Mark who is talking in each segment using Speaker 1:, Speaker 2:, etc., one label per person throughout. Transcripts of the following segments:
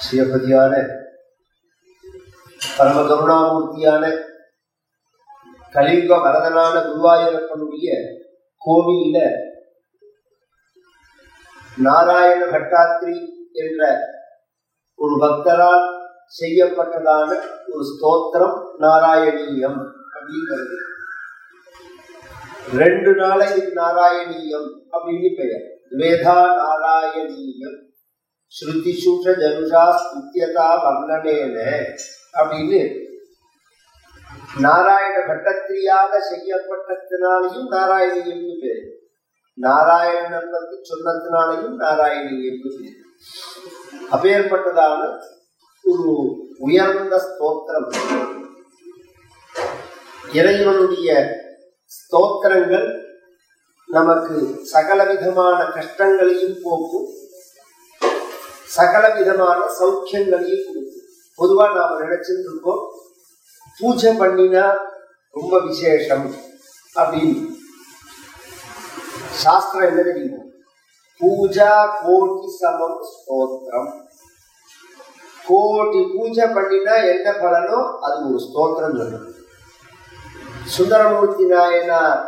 Speaker 1: சிவபதியான பரம கருணாமூர்த்தியான கலியுக வரதனான குருவாயூரப்பனுடைய கோவில்ல நாராயண பட்டாத்திரி என்ற ஒரு பக்தரால் செய்யப்பட்டதான ஒரு ஸ்தோத்திரம் நாராயணீயம் அப்படிங்கிறது. 2 நாளைக்கு நாராயணீயம் அப்படின்னு பெயர். வேதா நாராயணீயம் ஸ்ருதி சூஷ ஜனுஷா ஸ்துத்யதா வர்ணனேன அப்படின்னு நாராயண பட்டத்திரியாக செய்யப்பட்டத்தினாலையும் நாராயணீயம்னு பேரு. நாராயணன் பற்றி சொன்னத்தினாலையும் நாராயணீயம்னு பேரு. அப்பேற்பட்டதான ஒரு உயர்ந்த ஸ்தோத்திரம். இறைவனுடைய ஸ்தோத்திரங்கள் நமக்கு சகலவிதமான கஷ்டங்களையும் போக்கும், சகலவிதமான சௌக்கியங்களையும் கொடுக்கும். பொதுவா நாம நினைச்சிட்டு இருக்கோம் பூஜை பண்ணினா ரொம்ப விசேஷம் அப்படின்னு. சாஸ்திரம் என்ன தெரியுமோ, பூஜா கோடி சமம் ஸ்தோத்திரம். கோடி பூஜை பண்ணினா என்ன பலனோ அது ஒரு ஸ்தோத்திரம் சொல்லணும். சுந்தரமூர்த்தி நாயனார்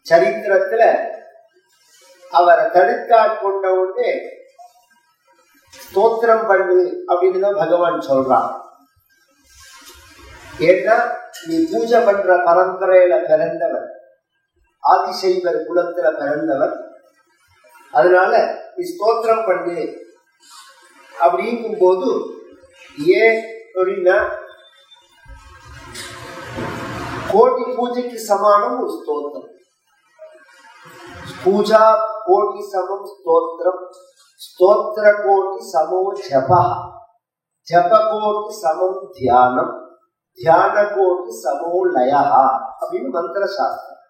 Speaker 1: சரித்திரத்துல அவரை தடுத்தாட்கொண்ட உடனே ஸ்தோத்திரம் பண்ணு அப்படின்னு தான் பகவான் சொல்றான். ஏன்னா நீ பூஜை பண்ற பரம்பரையில பிறந்தவர், ஆதிசைவர் குலத்துல பிறந்தவர், அதனால நீ ஸ்தோத்திரம் பண்ணு அப்படிங்கும் போது ஏன் அப்படின்னா கோடி பூஜைக்கு சமானம் ஒரு ஸ்தோத்திரம். பூஜா கோடி சமம் ஸ்தோத்திரம், ஸ்தோத்திர கோடி சமோ ஜபா, ஜப கோடி சமம் தியானம், தியான கோடி சமோ லயா அப்படின்னு மந்திர சாஸ்திரம்.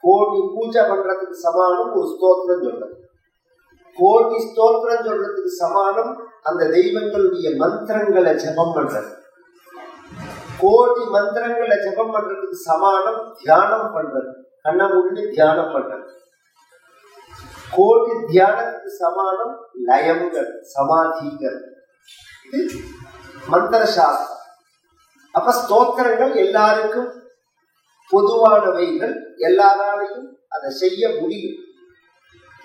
Speaker 1: கோடி பூஜை பண்றதுக்கு சமானம் ஒரு ஸ்தோத்திரம் சொல்றது. கோடி ஸ்தோத்திரம் சொல்றதுக்கு சமானம் அந்த தெய்வங்களுடைய மந்திரங்களை ஜபம் பண்றது. கோடி மந்திரங்களை ஜபம் பண்றதுக்கு சமானம் தியானம் பண்றது, கண்ணை மூடி தியானம் பண்றது. கோடி தியானத்துக்கு சமானம் லயங்கள், சமாதிகள், மந்திர சாஸ்திரம். அப்ப ஸ்தோத்திரங்கள் எல்லாருக்கும் பொதுவானவைகள், எல்லாராலையும் அதை செய்ய முடியும்.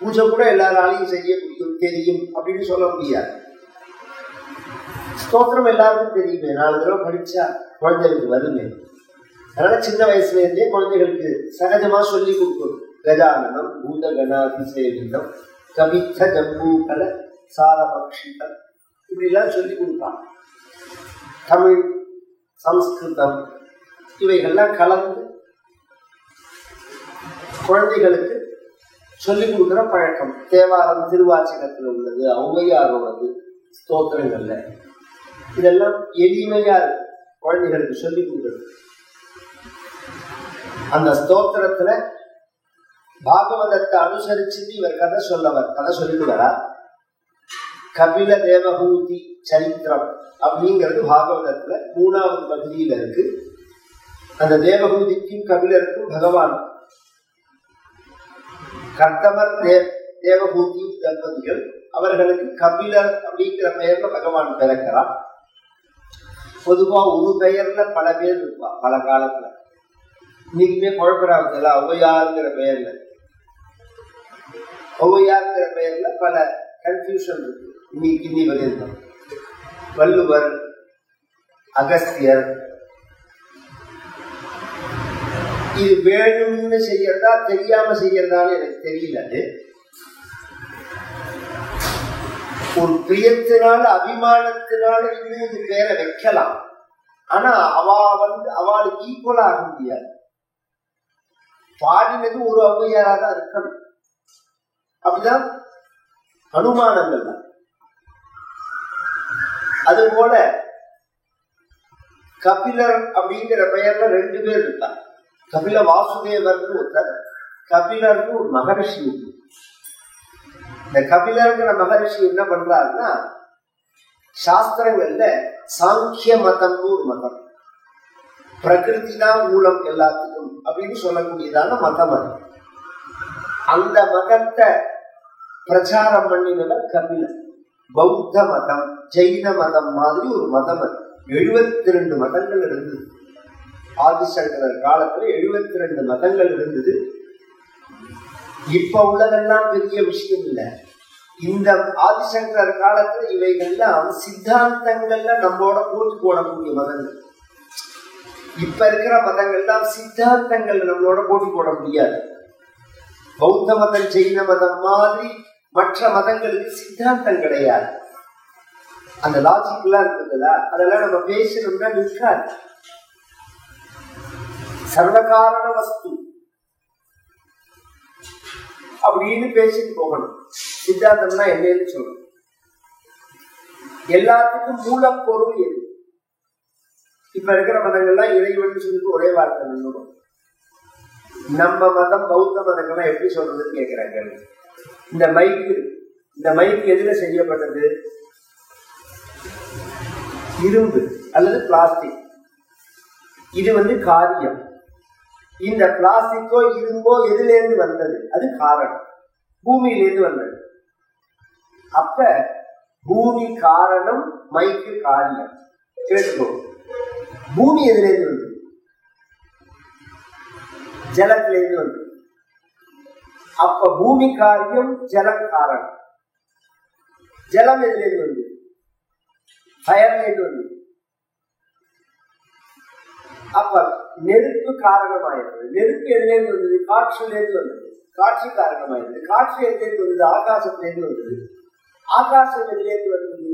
Speaker 1: பூஜை கூட எல்லாராலையும் செய்ய முடியும், தெரியும் அப்படின்னு சொல்ல முடியாது. ஸ்தோத்திரம் எல்லாருக்கும் தெரியுமே, 4 தடவை படிச்சா குழந்தைகளுக்கு வருமே. அதனால சின்ன வயசுல இருந்தே குழந்தைகளுக்கு சகஜமா சொல்லி கொடுக்கணும். கஜானனம் பூத கணாதிசேவிதம் கவித்த ஜம்பூகல சாரபக்ஷிதம் இப்படிலாம் சொல்லி கொடுப்பாங்க. தமிழ், சம்ஸ்கிருதம் இவைகள்லாம் கலந்து குழந்தைகளுக்கு சொல்லிக் கொடுக்குற பழக்கம். தேவாரம் திருவாச்சகத்தில் உள்ளது, ஔவையாரோடது ஸ்தோத்திரங்கள்ல இதெல்லாம் எளிமையா இருக்கு குழந்தைகளுக்கு சொல்லிக் கொடுக்குறது. அந்த ஸ்தோத்திரத்துல பாகவதத்தை அனுசரிச்சு இவர் கதை சொல்லிட்டு வரா. கபில தேவஹூதி சரித்திரம் அப்படிங்கிறது பாகவதத்துல 3வது பகுதியில இருக்கு. அந்த தேவஹூதிக்கும் கபிலருக்கும் பகவான் கர்த்தவர் தேவஹூதி தம்பதிகள், அவர்களுக்கு கபிலர் அப்படிங்கிற பெயர்ல பகவான் பிறக்கிறார். பொதுவா ஒரு பெயர்ல பல பேர் இருப்பா பல காலத்துல. இன்னைக்குமே குழப்பறாங்க ஔவையாருங்கிற பெயர்ல. ஔவையாருங்கிற பெயர்ல பல கன்ஃபியூஷன் இருக்கு இன்னி வரைக்கும். வள்ளுவர், அகஸ்தியர், இது வேணும்னு செய்யறதா தெரியாம செய்யறதான்னு எனக்கு தெரியல. ஒரு பிரியத்தினால அபிமானத்தினால இன்னும் பேரை வைக்கலாம். ஆனா அவளுக்கு ஈக்குவலா ஆக முடியாது. பாடினது ஒரு ஔவையாராக தான் இருக்கணும். அப்படிதான் அனுமானங்கள் தான். அதுபோல கபிலர் அப்படிங்கிற பெயர்ல 2 பேர் இருக்காங்க. கபில வாசுதேவர்னு ஒருத்தர், கபிலர்னு ஒரு மகரிஷி. இந்த கபிலர்ங்கிற மகரிஷி என்ன பண்றாருன்னா, சாஸ்திரங்கள்ல சாங்கிய மதம்னு ஒரு மதம், பிரகிருதி தான் மூலம் எல்லாத்துக்கும் அப்படின்னு சொல்லக்கூடியதான மதம் அது. அந்த மதத்தை பிரச்சாரம் பண்ணினவர் கபிலர். பௌத்த மதம், ஜெயின மதம் மாதிரி ஒரு மதம். 72 மதங்கள் இருந்தது. ஆதிசங்கரர் காலத்துல 72 மதங்கள் இருந்தது. இப்ப உள்ளதெல்லாம் பெரிய விஷயம் இல்லை. இந்த ஆதிசங்கரர் காலத்துல இவைகள்லாம் சித்தாந்தங்கள்ல நம்மோட போட்டு போடக்கூடிய மதங்கள். இப்ப இருக்கிற மதங்கள்லாம் சித்தாந்தங்கள் நம்மளோட போட்டி போட முடியாது. பௌத்த மதம், ஜெயின மதம் மாதிரி மற்ற மதங்களுக்கு சித்தாந்தம் கிடையாது. அந்த லாஜிக் எல்லாம் இருக்குதுல்ல, அதெல்லாம் நம்ம பேசணும்னா நிற்காது. சர்வகாரண வஸ்து அப்படின்னு பேசிட்டு போகணும். சித்தாந்தம்னா என்னன்னு சொல்லணும். எல்லாத்துக்கும் மூலப்பொருள் எது? இப்ப இருக்கிற மதங்கள்லாம் இறைவன் சொல்லிட்டு ஒரே வார்த்தை நின்றுடும். நம்ம மதம், பௌத்த மதங்கள்லாம் எப்படி சொல்றதுன்னு கேட்கிறாங்க. இந்த மைக்கு எதுல செய்யப்பட்டது? இரும்பு அல்லது பிளாஸ்டிக். இது காரியம். இந்த பிளாஸ்டிக்கோ இரும்போ எதுல இருந்து வந்தது? அது காரணம். பூமியிலிருந்து வந்தது. அப்ப பூமி காரணம், மைக்கு காரியம். கேட்டுக்கோ, பூமி எதுல இருந்து வந்தது? ஜலத்திலிருந்து வந்தது. அப்ப பூமி காரியம், ஜலம் காரணம். ஜலம் எதுலேருந்து வந்தது? ஃபயர்லேருந்து வந்தது. அப்ப நெருப்பு காரணமாயிருந்தது. நெருப்பு எதுலேருந்து வந்தது? காற்றுலேருந்து வந்தது. காற்று காரணமாயிருந்தது. காற்று எதுலேருந்து வந்தது? ஆகாசத்திலேருந்து வந்தது. ஆகாசம் எதுலேருந்து வந்தது?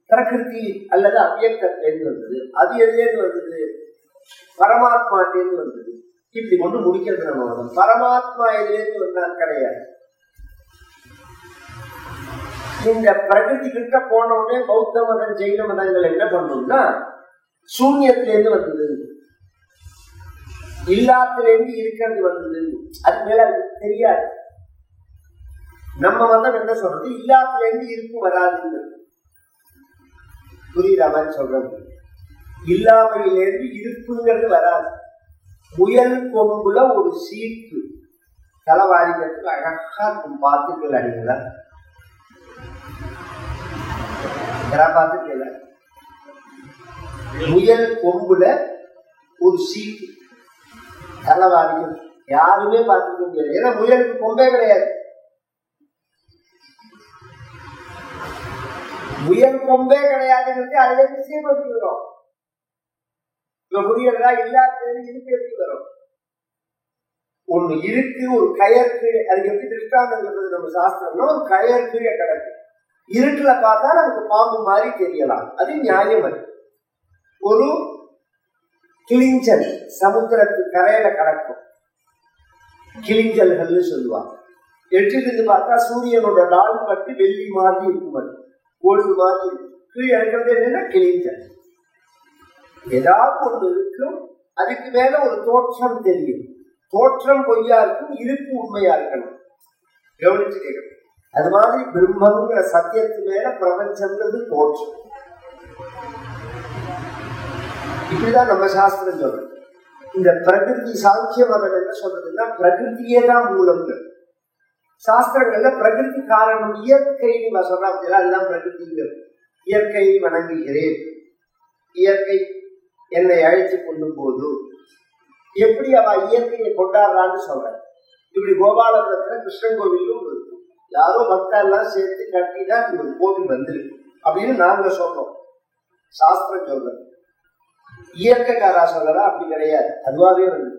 Speaker 1: பிரகிருதி அல்லது அவ்யக்தத்திலேருந்து வந்தது. அது எதுலேருந்து வந்தது? பரமாத்மாட்டிலேருந்து வந்தது. இப்படி கொண்டு முடிக்கிறது நம்ம மதம். பரமாத்மா எதுலேருந்து வந்தால் கிடையாது. இந்த பிரகிருதி கிட்ட போன உடனே பௌத்த மதம், ஜெயின மதங்கள் என்ன பண்ணணும்னா சூன்யத்திலேருந்து வந்தது, இல்லாத்திலேருந்து இருக்கிறது வந்தது. அது மேல அது தெரியாது. நம்ம மதம் என்ன சொல்றது? இல்லாத்திலேருந்து இருப்பு வராதுன்னு. புரியுற மாதிரி சொல்றது. இல்லாமையிலேருந்து இருப்புங்கிறது வராது. முயல் கொம்புல ஒரு சீப்பு தலைவாரிக்கிறதுக்கு அழகா இருக்கும். பார்த்துக்கல அடிங்களா? பார்த்துக்கல? முயல் கொம்புல ஒரு சீப்பு தலைவாரிக்கிறது யாருமே பார்த்துக்க முடியாது. ஏன்னா முயலுக்கு கொம்பே கிடையாது. முயல் கொம்பே கிடையாதுங்கிறது அதுல இருந்து சீர்படுத்தி வரும். புரியறதா? இல்லாத இருக்கு எப்படி வரும்? ஒண்ணு இருக்கு, ஒரு கயற்கு. அதுக்கு எப்படி திருஷ்டாந்தம் சொல்றது நம்ம சாஸ்திரம்னா, ஒரு கயர் கீழே கிடக்கு. இருட்டுல பார்த்தா நமக்கு பாம்பு மாதிரி தெரியலாம். அது நியாயம். அது ஒரு கிளிஞ்சல் சமுத்திரத்து கரையில கிடக்கும். கிளிஞ்சல்கள்னு சொல்லுவாங்க. எட்டிலிருந்து பார்த்தா சூரியனோட நாள் பட்டு வெள்ளி மாதிரி இருக்கும். அது கோல்டு மாதிரி கீழே இருக்கிறது என்னன்னா கிளிஞ்சல். ஏதாவது ஒன்று இருக்கும், அதுக்கு மேல ஒரு தோற்றம் தெரியும். தோற்றம் பொய்யா இருக்கும், இருப்பு உண்மையா இருக்கணும். கவனிச்சு கேட்கணும். அது மாதிரி பிரம்மங்கிற சத்தியத்து மேல பிரபஞ்சம்ன்றது தோற்றம். இப்படிதான் நம்ம சாஸ்திரம் சொல்றது. இந்த பிரகிருதி சாங்கிய மதம் என்ன சொல்றதுன்னா பிரகிருதியே தான் மூலம்ங்கிறது. சாஸ்திரங்கள்ல பிரகிருதி காரணம் இயற்கைன்னு சொல்றாங்க. அதுதான் பிரகிருதிங்கிறது. இயற்கையை வணங்குகிறேன், இயற்கை என்னை அழைத்து கொள்ளும் போது எப்படி அவ இயற்கையை கொண்டாடுறான்னு சொல்றேன். இப்படி கோபாலபுரத்துல கிருஷ்ணன் கோவிலும் இருக்கும். யாரோ பக்தெல்லாம் சேர்த்து கட்டிதான் ஒரு கோவில் வந்திருக்கு அப்படின்னு நாங்க சொல்றோம். சாஸ்திரம் சொல்றோம். இயற்கைக்காரா சொல்லலாம் அப்படி கிடையாது, அதுவாவே வந்து.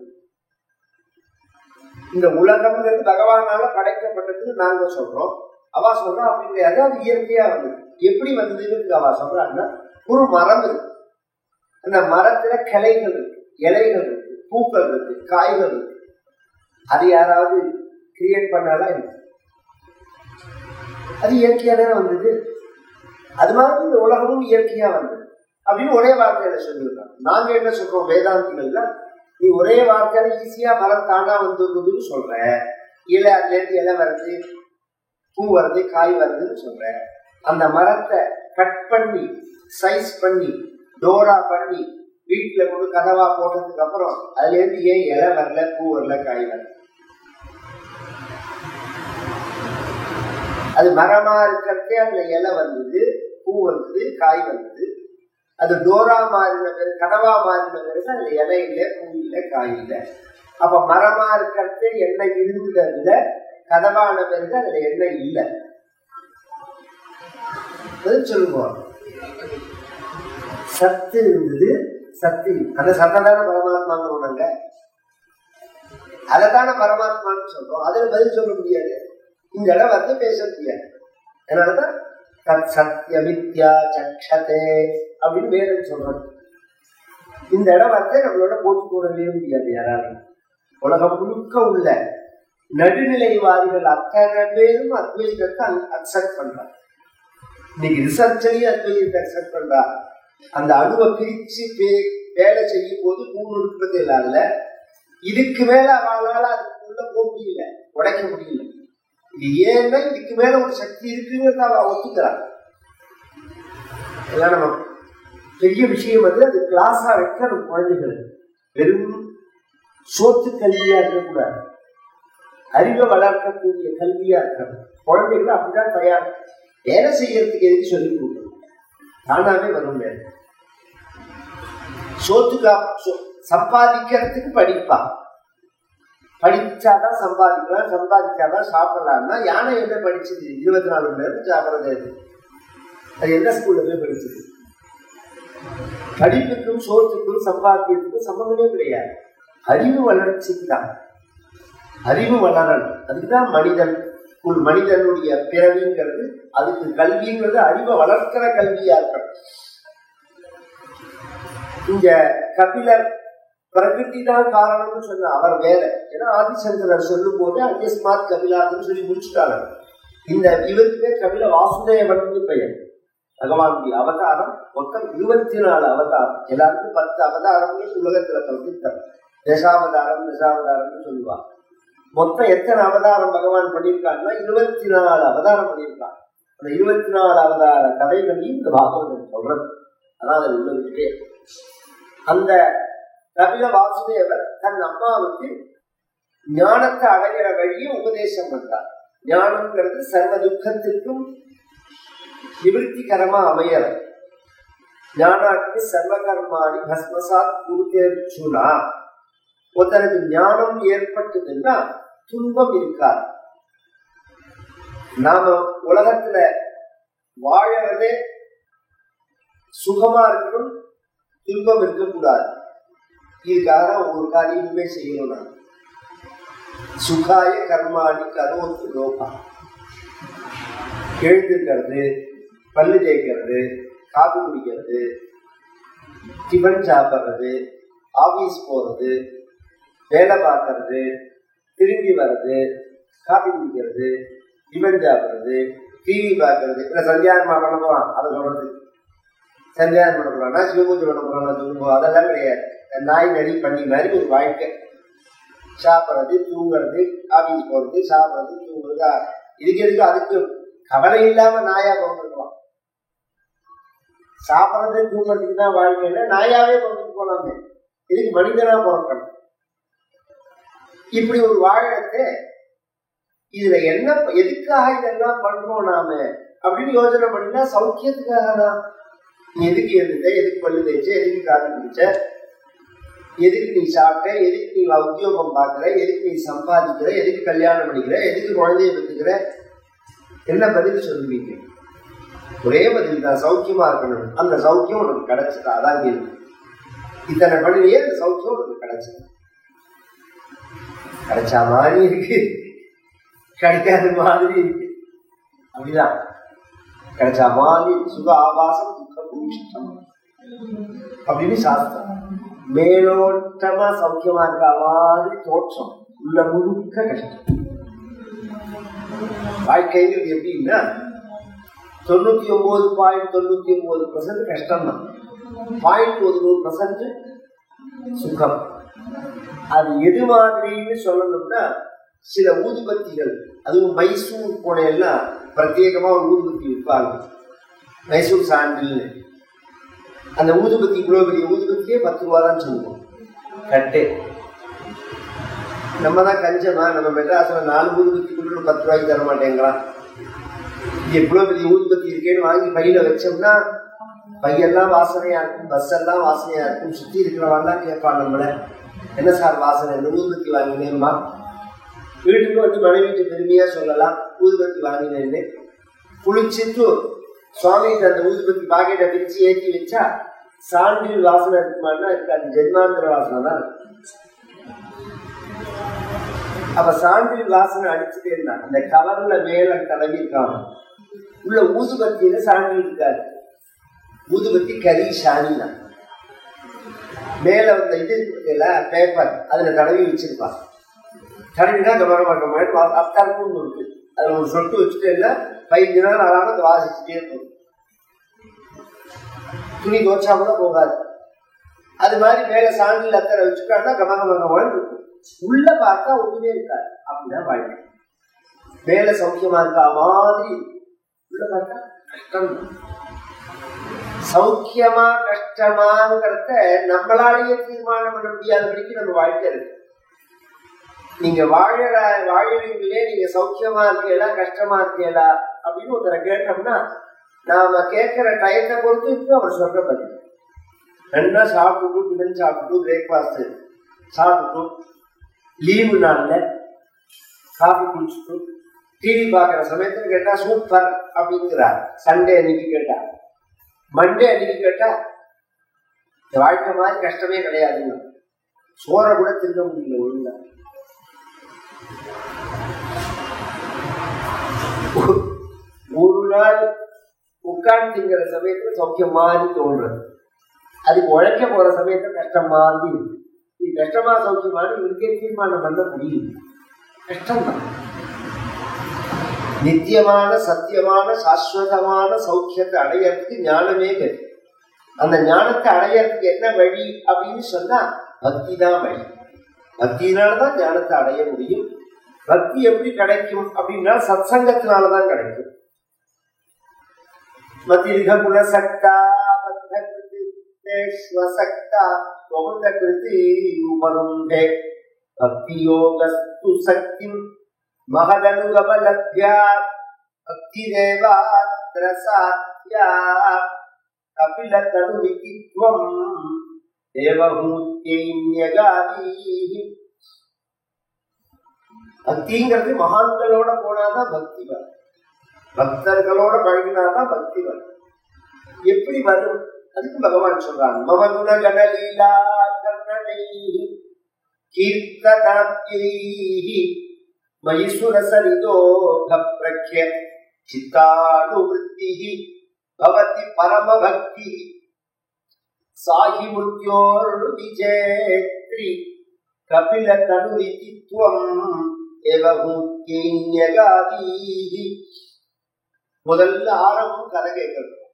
Speaker 1: இந்த உலகம்ங்கிறது பகவானால படைக்கப்பட்டதுன்னு நாங்க சொல்றோம். அவ சொல்றோம் அப்படி கிடையாது, அது இயற்கையா வந்து. எப்படி வந்ததுன்னு அவ சொல்றாங்கன்னா, ஒரு மரம் இருக்கு, அந்த மரத்துல கிளைகள் இருக்கு, இலைகள் இருக்கு, பூக்கள் இருக்கு, காய்கள் இருக்கு. அது யாராவது கிரியேட் பண்ணாலும் இருக்கு, அது இயற்கையா தானே வந்தது. அது மாதிரி இந்த உலகமும் இயற்கையா வந்தது அப்படின்னு ஒரே வார்த்தையில சொல்லியிருக்காங்க. நாங்க என்ன சொல்றோம் வேதாந்திகள்ல, நீ ஒரே வார்த்தையில ஈஸியா மரம் தானா வந்துருக்குதுன்னு சொல்ற. இலை அதுல இருந்து இலை வருது, பூ வருது, காய் வருதுன்னு சொல்ற. அந்த மரத்தை கட் பண்ணி சைஸ் பண்ணி டோரா பண்ணி வீட்டுல கொண்டு கதவா போட்டதுக்கு அப்புறம் அதுல இருந்து ஏன் இலை வரல, பூ வரல, காய் வரல? அது மரமா இருக்கிறதே அதுல இலை வந்தது, பூ வந்தது, காய் வந்தது. அது டோரா மாறின பிறகு, கனவா மாறின பிறகு அதுல இலை இல்லை, பூ இல்லை, காய் இல்லை. அப்ப மரமா இருக்கிறதே எண்ணெய் இருந்ததுல கனவான பிறகு அதுல எண்ணெய் இல்லை. சொல்லுவோம் சத்து இருந்தது, சத்து அந்த சத்தான பரமாத்மாங்க, அதைத்தான பரமாத்மான்னு சொல்றோம். அதுல பதில் சொல்ல முடியாது, இந்த இடம் வந்து பேச முடியாது. அதனாலதான் தத் சத்ய வித்யா சக்ஷதே அப்படின்னு வேதம் சொல்றோம். இந்த இடம் வந்து நம்மளோட போட்டி போடவே முடியாது யாராலும். உலகம் முழுக்க உள்ள நடுநிலைவாதிகள் அத்தனை பேரும் அத்வைதத்தை அக்செப்ட் பண்றாங்க. இன்னைக்கு ரிசர்ச்லயே அத்வைதத்தை அக்செப்ட் பண்றாங்க. அந்த அணுவை பிரிச்சு வேலை செய்யும் போது 3 உற்பத்தி இல்லாத இதுக்கு மேல அவளால அதுக்குள்ள போக முடியல, உடைக்க முடியல. இது ஏன்னா இதுக்கு மேல ஒரு சக்தி இருக்குங்கிறத அவ ஒத்துக்கிறாங்க. எல்லாம் நம்ம பெரிய விஷயம் வந்து அது கிளாஸா வைக்கணும். குழந்தைகள் வெறும் சோத்து கல்வியா இருக்கக்கூடாது, அறிவை வளர்க்கக்கூடிய கல்வியா இருக்கணும். குழந்தைகள் அப்படிதான் தயார். வேலை செய்யறதுக்கு எதுக்கு சொல்லி கொடுக்கணும், தானாவே வரும். வேலை சோத்துக்கா சம்பாதிக்கிறதுக்கு படிப்பா, படிச்சாதான் சம்பாதிக்கலாம், சம்பாதிச்சாதான் சாப்பிடலாம்னா யானை என்ன படிச்சது? 24 மணி நேரம் சாப்பிட்றது. அது எந்த ஸ்கூல்ல போய் படிச்சது? படிப்புக்கும் சோத்துக்கும் சம்பாத்தியத்துக்கும் சம்பந்தமே கிடையாது. அறிவு வளர்ச்சிக்கு தான். அறிவு வளரணும், அதுக்குதான் மனிதனுடைய பிறவிங்கிறது. அதுக்கு கல்விங்கிறது அறிவை வளர்க்கிற கல்வியா இருக்கணும். இங்க கபிலர் பிரகிருதி தான் காரணம்னு சொன்ன அவர் வேற. ஏன்னா ஆதிசங்கரர் சொல்லும் போது அந்நியஸ்மாத் கபிலாதுன்னு சொல்லி முடிச்சுட்டாங்க. இந்த இவருக்குமே கபில வாசுதேவன் பெயர். பகவானுடைய அவதாரம் மொத்தம் 24 அவதாரம். எல்லாருக்கும் 10 அவதாரம்னு உலகத்துல பிரசித்தம். தசாவதாரம்னு சொல்லுவாங்க. மொத்தம் எத்தனை அவதாரம் பகவான் பண்ணியிருக்காங்கன்னா 24 அவதாரம் பண்ணியிருக்காங்க. அந்த 24 அவதார கதைகளையும் இந்த பாகவதம் சொல்றது. அதான் அது உள்ள விஷயம். அந்த கபில வாசுதேவர் தன் அம்மாவுக்கு ஞானத்தை அடைகிற வழியை உபதேசம் பண்றார். ஞானம்ங்கிறது சர்வ துக்கத்திற்கும் நிவர்த்திகரமா அமையற. ஞானாக்கு சர்வகர்மாணி பஸ்மசாத் குருதேர்ச்சுனா. ஒருத்தருக்கு ஞானம் ஏற்பட்டதுன்னா துன்பம் இருக்காது. நாம உலகத்துல வாழறதே சுகமா இருக்கணும், துன்பம் இருக்கக்கூடாது. இதுக்காக ஒரு காரியமே செய்யணும். சுகாய கர்மாணி கரோத்து லோகா. எழுந்துக்கிறது, பல்லு தேய்க்கிறது, காபி குடிக்கிறது, டிஃபன் சாப்பிட்றது, ஆபீஸ் போறது, வேலை பார்க்கறது, திரும்பி வர்றது, காபி குடிக்கிறது, டிஃபன் சாப்பிட்றது, டிவி பார்க்கறது. இல்லை சந்தியானமா பண்ண போறான், அதை சொல்றது. சந்தியானம் பண்ண போறான்னா சிவபூஜை பண்ண போறான்னா சொல்லுவோம். அதெல்லாம் கிடையாது. நாய் நடி பண்ணி மாதிரி ஒரு வாழ்க்கை. சாப்பிட்றது, தூங்குறது, ஆபீஸ் போறது, சாப்பிட்றது, தூங்குறது. இதுக்கு அதுக்கு கவலை இல்லாம நாயா பிறந்துருக்கலாம். சாப்பிட்றது தூங்குறதுக்கு தான் வாழ்க்கையில நாயாவே பிறந்துட்டு போனாங்க. இதுக்கு மனிதனா பிறக்கணும். இப்படி ஒரு வாழத்தை இதுல என்ன, எதுக்காக இதெல்லாம் பண்றோம் நாம அப்படின்னு யோசனை பண்ணினா சௌக்கியத்துக்காக தான். நீ எதுக்கு எழுந்த, எதுக்கு பல்லு தேய்ச்ச, எதுக்கு காது குடிச்ச, எதுக்கு நீ சாப்பிட்ட, எதுக்கு நீ உத்தியோகம் பார்க்கிற, எதுக்கு நீ சம்பாதிக்கிற, எதுக்கு கல்யாணம் பண்ணிக்கிற, எதுக்கு குழந்தைய பெற்றுக்கிற, என்ன பதில் சொல்லுவீங்க? ஒரே பதில் தான், சௌக்கியமா இருக்கணும். அந்த சௌக்கியம் உனக்கு கிடைச்சதா? அதான் கேள்வி. இத்தனை பண்ணியே அந்த சௌக்கியம் உனக்கு கிடைச்சது. கிடைச்சா மாதிரி இருக்கு, கிடைக்காத மாதிரி இருக்கு. அப்படிதான் கிடைச்சா மாதிரி சுக ஆபாசம் துக்க பூஷித்தம் அப்படின்னு சாஸ்திரம். மேலோட்டமா சௌக்கியமா இருக்க மாதிரி தோற்றம், உள்ள முழுக்க கஷ்டம். வாழ்க்கைங்கிறது எப்படின்னா 99.99% கஷ்டம் தான், 0.1% சுகம். அது எது மாதிரின்னு சொல்லணும்னா, சில ஊதுபத்திகள், அதுவும் மைசூர் போனேன்னா பிரத்யேகமா ஒரு ஊதுபத்தி விற்பாங்க, மைசூர் சாண்டில். அந்த ஊதுபத்தி இவ்வளவு பெரிய ஊதுபத்தியே 10 ரூபா தான் சொல்லுவோம் கட்டு. நம்ம தான் கஞ்சமா, நம்ம மெட்ராஸ்ல 4 ஊதுபத்திக்குள்ள 10 ரூபாய்க்கு தர மாட்டேங்கிறான். இது எவ்வளவு பெரிய ஊதுபத்தி இருக்கேன்னு வாங்கி பையில வச்சோம்னா பையெல்லாம் வாசனையா இருக்கும், பஸ் எல்லாம் வாசனையா இருக்கும். சுத்தி இருக்கிறவெல்லாம் கேட்பான் நம்மள, என்ன சார் வாசனை, இந்த ஊதுபத்தி வாங்கினேன்மா. வீட்டுக்கு வந்து மனைவிட்டு பெருமையா சொல்லலாம், ஊதுபத்தி வாங்கினேன்னு. குளிச்சுட்டு சுவாமிக்கு அந்த ஊதுபத்தி பாக்கெட்டை பிரிச்சு ஏற்றி வச்சா சாண்டில் வாசனை இருக்குமான்னா இருக்காது, ஜென்மாந்திர வாசனை தான் இருக்கு. அப்ப சாண்டில் வாசனை அடிச்சுட்டே இருந்தா இந்த கவர்ல மேல தடவி இருக்காங்க, உள்ள ஊதுபத்தியில சாண்டில் இருக்காது. ஊதுபத்தி கரி சாணி தான். மேல வந்த இது பேப்பர் அதுல தடவி வச்சிருப்பாங்க. தடவினா கவரமாக அத்தாருக்கும் இருக்கு. அதுல ஒரு சொட்டு வச்சுட்டேன்னா 15 நாள் ஆனாலும் அதை வாசிச்சுட்டே இருக்கும். துணி தோச்சா கூட போகாது. அது மாதிரி மேல சாண்டில் அத்தரை வச்சுட்டான்னா கமகமகமான இருக்கும். உள்ள பார்த்தா ஒண்ணுமே இருக்காது. அப்படிதான் வாழ்க்கை. மேல சௌக்கியமா இருக்கா மாதிரி உள்ள பார்த்தா கஷ்டம். சௌக்கியமா கஷ்டமாங்கிறத நம்மளாலேயே தீர்மானம் பண்ண முடியாதபடிக்கு நம்ம வாழ்க்கை இருக்கு. நீங்க வாழறீங்களே, நீங்க சௌக்கியமா இருக்கீங்களா கஷ்டமா இருக்கீங்களா அப்படின்னு ஒருத்தரை கேட்டோம்னா நாம கேட்கிற டயத்தை பொறுத்து இருக்கு அவர் சொல்ற பதில். நல்லா சாப்பிட்டு டிஃபன் சாப்பிட்டு பிரேக்ஃபாஸ்ட் சாப்பிட்டு லீவு நாள்ல காஃபி குடிச்சுட்டு டிவி பார்க்குற சமயத்துல கேட்டா சூப்பர் அப்படிங்கிறார். சண்டே அன்னைக்கு கேட்டா, மண்டே அன்னைக்கு கேட்டா இந்த வாழ்க்கை மாதிரி கஷ்டமே கிடையாதுங்க. சோறை கூட தின்ன முடியல ஒழுங்கா. ஒரு நாள் உட்காந்து திங்கிற சமயத்துல சௌக்கியம் மாதிரி தோன்றது, அதுக்கு உழைக்க போற சமயத்துல கஷ்டம் மாதிரி இருக்கு. இது கஷ்டமா சௌக்கியமான இருக்கே தீர்மானம் பண்ண முடியும். கஷ்டம்தான். நித்தியமான சத்தியமான சாஸ்வதமான சௌக்கியத்தை அடையறதுக்கு ஞானமே கரு. அந்த ஞானத்தை அடையறதுக்கு என்ன வழி அப்படின்னு சொன்னா பக்தி தான் வழி. பக்தியினாலதான் ஞானத்தை அடைய முடியும். பக்தி எப்படி கிடைக்கும் அப்படின்னா சத்சங்கத்தினாலதான் கிடைக்கும். மதிர்க குணசக்தா பக்தா உபருண்டே பக்தி யோகஸ்து சக்தி மகதனுகபலப்யா பக்திரேவாத்ர சாத்யா கபிலதனுவிதித்வம் தேவஹூத்யைன்யகாதீஹி. பக்திங்கிறது மகான்களோட போனாதான் பக்தி வரும், பக்தர்களோட பழகினாதான் பக்தி வரும். எப்படி வரும் அதுக்கு பகவான் சொல்றான், மம குண கணலீலா கர்ணனைஹி கீர்த்தனாத்யைஹி மயிசுரசரிதோக பிரக்ய சித்தானுவృత్తిஹி பவதி பரமபக்தி சாஹி முத்யோர்விஜேத்ரி கபிலதனுவிதித்வம் தேவஹூத்யைன்யகாதீஹி. முதல்ல ஆரம்பம் கதை கேட்கணும்.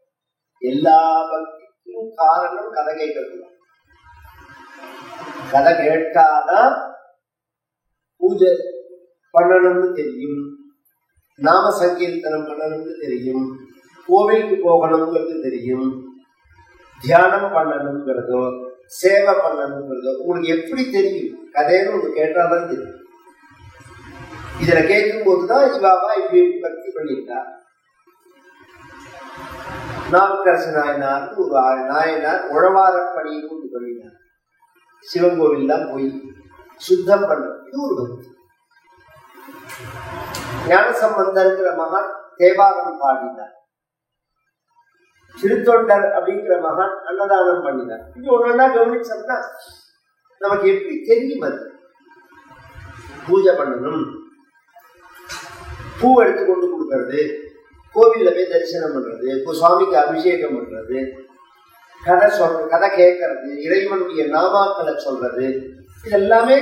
Speaker 1: எல்லா பக்திக்கும் காரணம் கதை கேட்கணும். கதை கேட்டாதான் பூஜை பண்ணணும்னு தெரியும், நாம சங்கீர்த்தனம் பண்ணணும்னு தெரியும், கோவிலுக்கு போகணுங்கிறது தெரியும், தியானம் பண்ணணுங்கிறதோ சேவை பண்ணணுங்கிறதோ உங்களுக்கு எப்படி தெரியும்? கதைன்னு உங்களுக்கு கேட்டாதான் தெரியும். இதுல கேட்கும் போதுதான் இவாவா இப்படி பக்தி பண்ணிட்டா. நாவுக்கரசு நாயனார் ஒரு நாயனார் உழவாரப்பணின்னு ஒன்று பண்ணினார். சிவன் கோவில்லாம் போய் சுத்தம் பண்ண, இது ஒரு பக்தி. ஞானசம்பந்தர் மகான் தேவாரம் பாடினார். திருத்தொண்டர் அப்படிங்கிற மகான் அன்னதானம் பண்ணினார். இது ஒன்னா கவனிச்சோம்னா நமக்கு எப்படி தெரியும் அது பூஜை பண்ணணும், பூ எடுத்து கொண்டு கொடுக்கறது, கோவில்ல போய் தரிசனம் பண்றது, சுவாமிக்கு அபிஷேகம் பண்றது, கதை சொல்றது, கதை கேட்கறது, இறைவனுடைய நாமாக்களை சொல்றது, இது எல்லாமே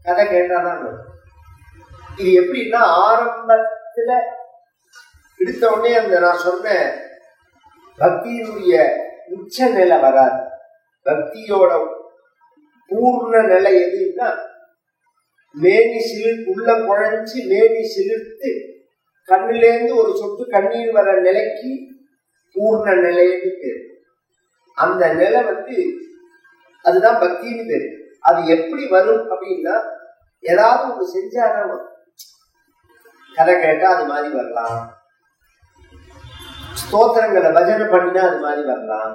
Speaker 1: கதை கேட்டாதான் வரும். இது எப்படின்னா ஆரம்பத்துல எடுத்த உடனே அந்த நான் சொன்ன பக்தியினுடைய உச்ச நிலை வராது. பக்தியோட பூர்ண நிலை எதுன்னா மேனி உள்ள குழைஞ்சு மேனி சிலிர்த்து கண்ணிலேருந்து ஒரு சொட்டு கண்ணீர் வர நிலைக்கு பூர்ண நிலைன்னு பேரு. அந்த நிலை அதுதான் பக்தின்னு பேரு. அது எப்படி வரும் அப்படின்னா ஏதாவது ஒன்று செஞ்சாதான் வரும். கதை கேட்டா அது மாதிரி வரலாம், ஸ்தோத்திரங்களை பஜனை பண்ணினா அது மாதிரி வரலாம்,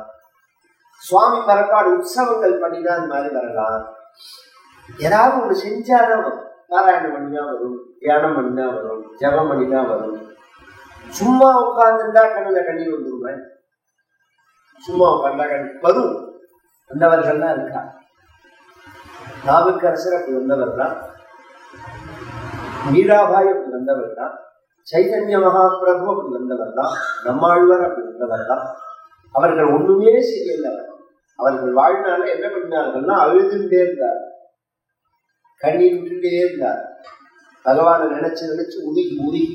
Speaker 1: சுவாமி பரப்பாடு உற்சவங்கள் பண்ணினா அது மாதிரி வரலாம். ஏதாவது ஒண்ணு செஞ்சாதான் பாராயணம் பண்ணினா வரும், தியானம் பண்ணினா வரும், ஜபம் பண்ணினா வரும். சும்மா உட்கார்ந்துட்டா கண்ணுல கண்ணீர் வந்துருவேன், சும்மா உட்கார்ந்தா கண்ணீர் வரும். வந்தவர்கள்லாம் இருக்கா. நாவுக்கரசர் அப்படி வந்தவர் தான், மீராபாய் அப்படி வந்தவர் தான், சைதன்ய மகாபிரபு அப்படி வந்தவர் தான், நம்மாழ்வார் அப்படி வந்தவர் தான். அவர்கள் ஒண்ணுமே செய்யல. அவர்கள் வாழ்நாள் என்ன பண்ணார்கள்னா அழுதுட்டே இருந்தார், கண்ணீர் விட்டுட்டே இருந்தார். பகவானை நினைச்சு நினைச்சு உருகி உருகி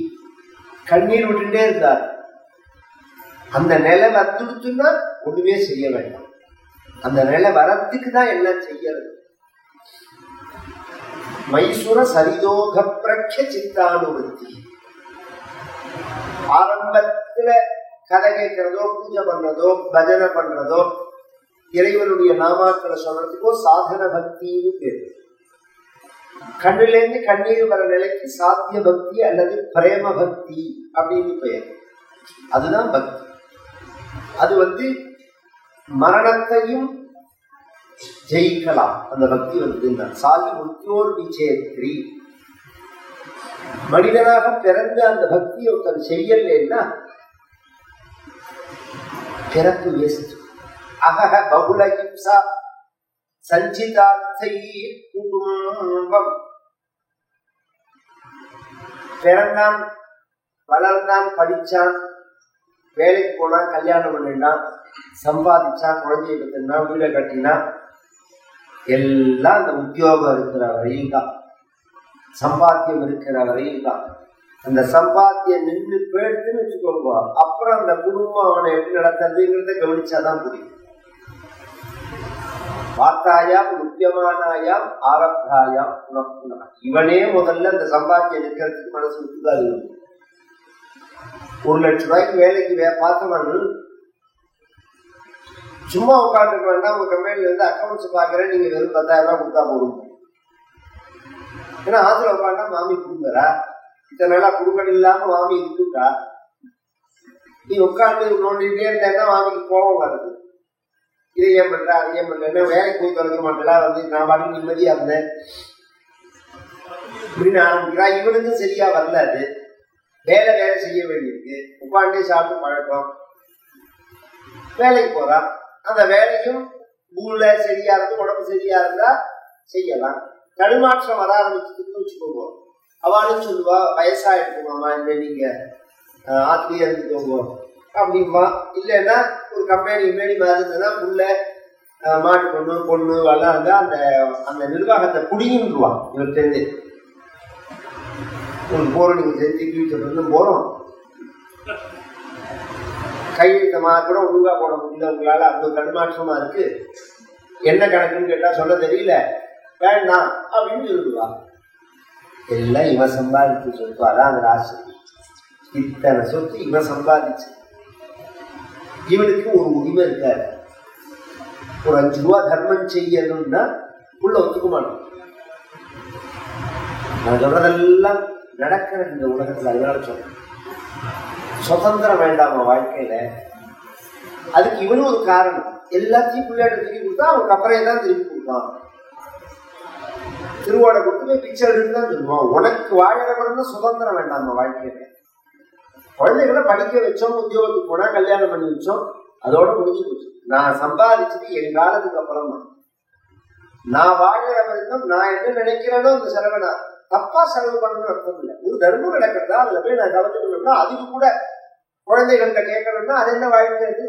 Speaker 1: கண்ணீர் விட்டுட்டே இருந்தார். அந்த நிலை வந்துடுச்சுன்னா ஒண்ணுமே செய்ய வேண்டாம். அந்த நிலை வரத்துக்கு தான் எல்லாம் செய்யறது. மைசூர சரிதோக பிரக்ஷ சித்தானுபத்தி. ஆரம்பத்துல கதை கேட்கிறதோ, பூஜை பண்றதோ, பஜனை பண்றதோ, இறைவனுடைய நாமாக்களை சொல்றதுக்கோ சாதன பக்தின்னு பேரு. கண்ணிலேருந்து கண்ணீர் வர நிலைக்கு சாத்திய பக்தி அல்லது பிரேம பக்தி அப்படின்னு பெயர். அதுதான் பக்தி. அது மரணத்தையும் ஜெயிக்கலாம். அந்த பக்தி சாதி முத்தியோர் விஜேத்ரி. மனிதனாக பிறந்த அந்த பக்தி ஒருத்தர் செய்யலைன்னா பிறப்பு வேஸ்ட். அகஹ பகுல ஹிம்சா சஞ்சிதார்த்தை குடும்பம். பிறந்தான், வளர்ந்தான், படிச்சான், வேலைக்கு போனான், கல்யாணம் பண்ணினான், சம்பாதிச்சான், குழந்தையை பெற்றினான், வீடை கட்டினான். எல்லாம் அந்த உத்தியோகம் இருக்கிற வரையில் தான், சம்பாத்தியம் இருக்கிற வரையில் தான். அந்த சம்பாத்தியம் நின்று போயிடுதுன்னு வச்சுக்கோங்க, அப்புறம் அந்த குடும்பம் அவனை எப்படி நடத்துறதுங்கிறத கவனிச்சாதான் புரியும். வார்த்தாயாம் முக்கியமானாயாம் ஆரப்தாயாம் புனப்புனா. இவனே முதல்ல அந்த சம்பாத்தியம் இருக்கிறதுக்கு மனசு விட்டுதான். 1 லட்சம் ரூபாய்க்கு வேலைக்கு பார்த்தவர்கள் சும்மா உட்காந்துக்க வேண்டாம், உங்க கம்பெனில இருந்து அக்கௌண்ட்ஸ் பாக்குறேன், நீங்க வெறும் 10,000 ரூபாய் கொடுத்தா போடும். ஏன்னா ஆத்துல உட்காந்தா மாமி கொடுக்குறா, இத்தனை நாளா குடுக்கணும் இல்லாம மாமி இருக்குட்டா. நீ உட்காந்து நோண்டிட்டே இருந்தேன்னா மாமிக்கு கோபம் வருது. இதை ஏன் பண்ற, அதை ஏன் பண்றேன்னா வேலைக்கு போய் தொலைக்க மாட்டேன், நான் பாட்டு நிம்மதியா இருந்தேன் அப்படின்னு ஆரம்பிக்கிறா. இவனுக்கும் சரியா வரல. அது வேலை செய்ய வேண்டியிருக்கு, உட்காண்டே சாப்பிட்டு பழக்கம். வேலைக்கு போறான், அந்த வேலையும் மூளை சரியா இருந்து உடம்பு சரியா இருந்தா செய்யலாம். தடுமாற்றம் வர ஆரம்பிச்சுன்னு வச்சுக்கோங்க, அவளும் சொல்லுவா வயசாயிடுக்குமாமா, இல்லை நீங்க ஆத்திரியா இருந்துக்கோங்க அப்படின்பா. இல்லைன்னா ஒரு கம்பெனி இமேடி மாதிரி இருந்ததுன்னா உள்ள மாட்டு பொண்ணு வளர்ந்தா அந்த அந்த நிர்வாகத்தை குடிங்கிடுவான். இவர் தெரிஞ்சு உங்களுக்கு போறோம், நீங்க செஞ்சு போறோம், கையெழுத்தமா கூட ஒழுங்கா போட முடியல, உங்களால அவ்வளவு தடுமாற்றமா இருக்கு, என்ன கணக்குன்னு கேட்டா சொல்ல தெரியல, வேண்டாம் அப்படின்னு சொல்லுவா. எல்லாம் இவன் சம்பாதிச்சு சொல்லுவாரா அந்த ராசி. இத்தனை சொத்து இவன் சம்பாதிச்சு, இவனுக்கு ஒரு உரிமை இருக்காரு. ஒரு 5 ரூபா தர்மம் செய்யணும்னா உள்ள ஒத்துக்க மாட்டோம். நான் சொல்றதெல்லாம் நடக்கிற இந்த உலகத்துல. அதனால சொல்றேன், சுதந்திரம் வேண்டாம வாழ்க்கையில. அதுக்கு இவனும் ஒரு காரணம். எல்லாத்தையும் பிள்ளையாட்ட திருப்பி கொடுத்தா அவன் கப்பறையை தான் திருப்பி கொடுப்பான். திருவோட கொடுத்து போய் பிச்சை எடுத்து தான் சொல்லுவான். உனக்கு வாழணும்னா சுதந்திரம் வேண்டாம வாழ்க்கையில. குழந்தைகளை படிக்க வச்சோம், உத்தியோகத்துக்கு போனா கல்யாணம் பண்ணி வச்சோம், அதோட முடிஞ்சு போச்சு. நான் சம்பாதிச்சது என் காலத்துக்கு அப்புறம் தான். நான் வாழற வரைக்கும் நான் என்ன நினைக்கிறேனோ அந்த செலவை நான் தப்பா செலவு பண்ணணும்னு அர்த்தம் இல்லை. ஒரு தர்மம் நடக்கிறதா அதுல போய் நான் கலந்துக்கணும்னா அதுக்கு கூட குழந்தைகள்கிட்ட கேட்கணும்னா அது என்ன வாழ்க்கை? அது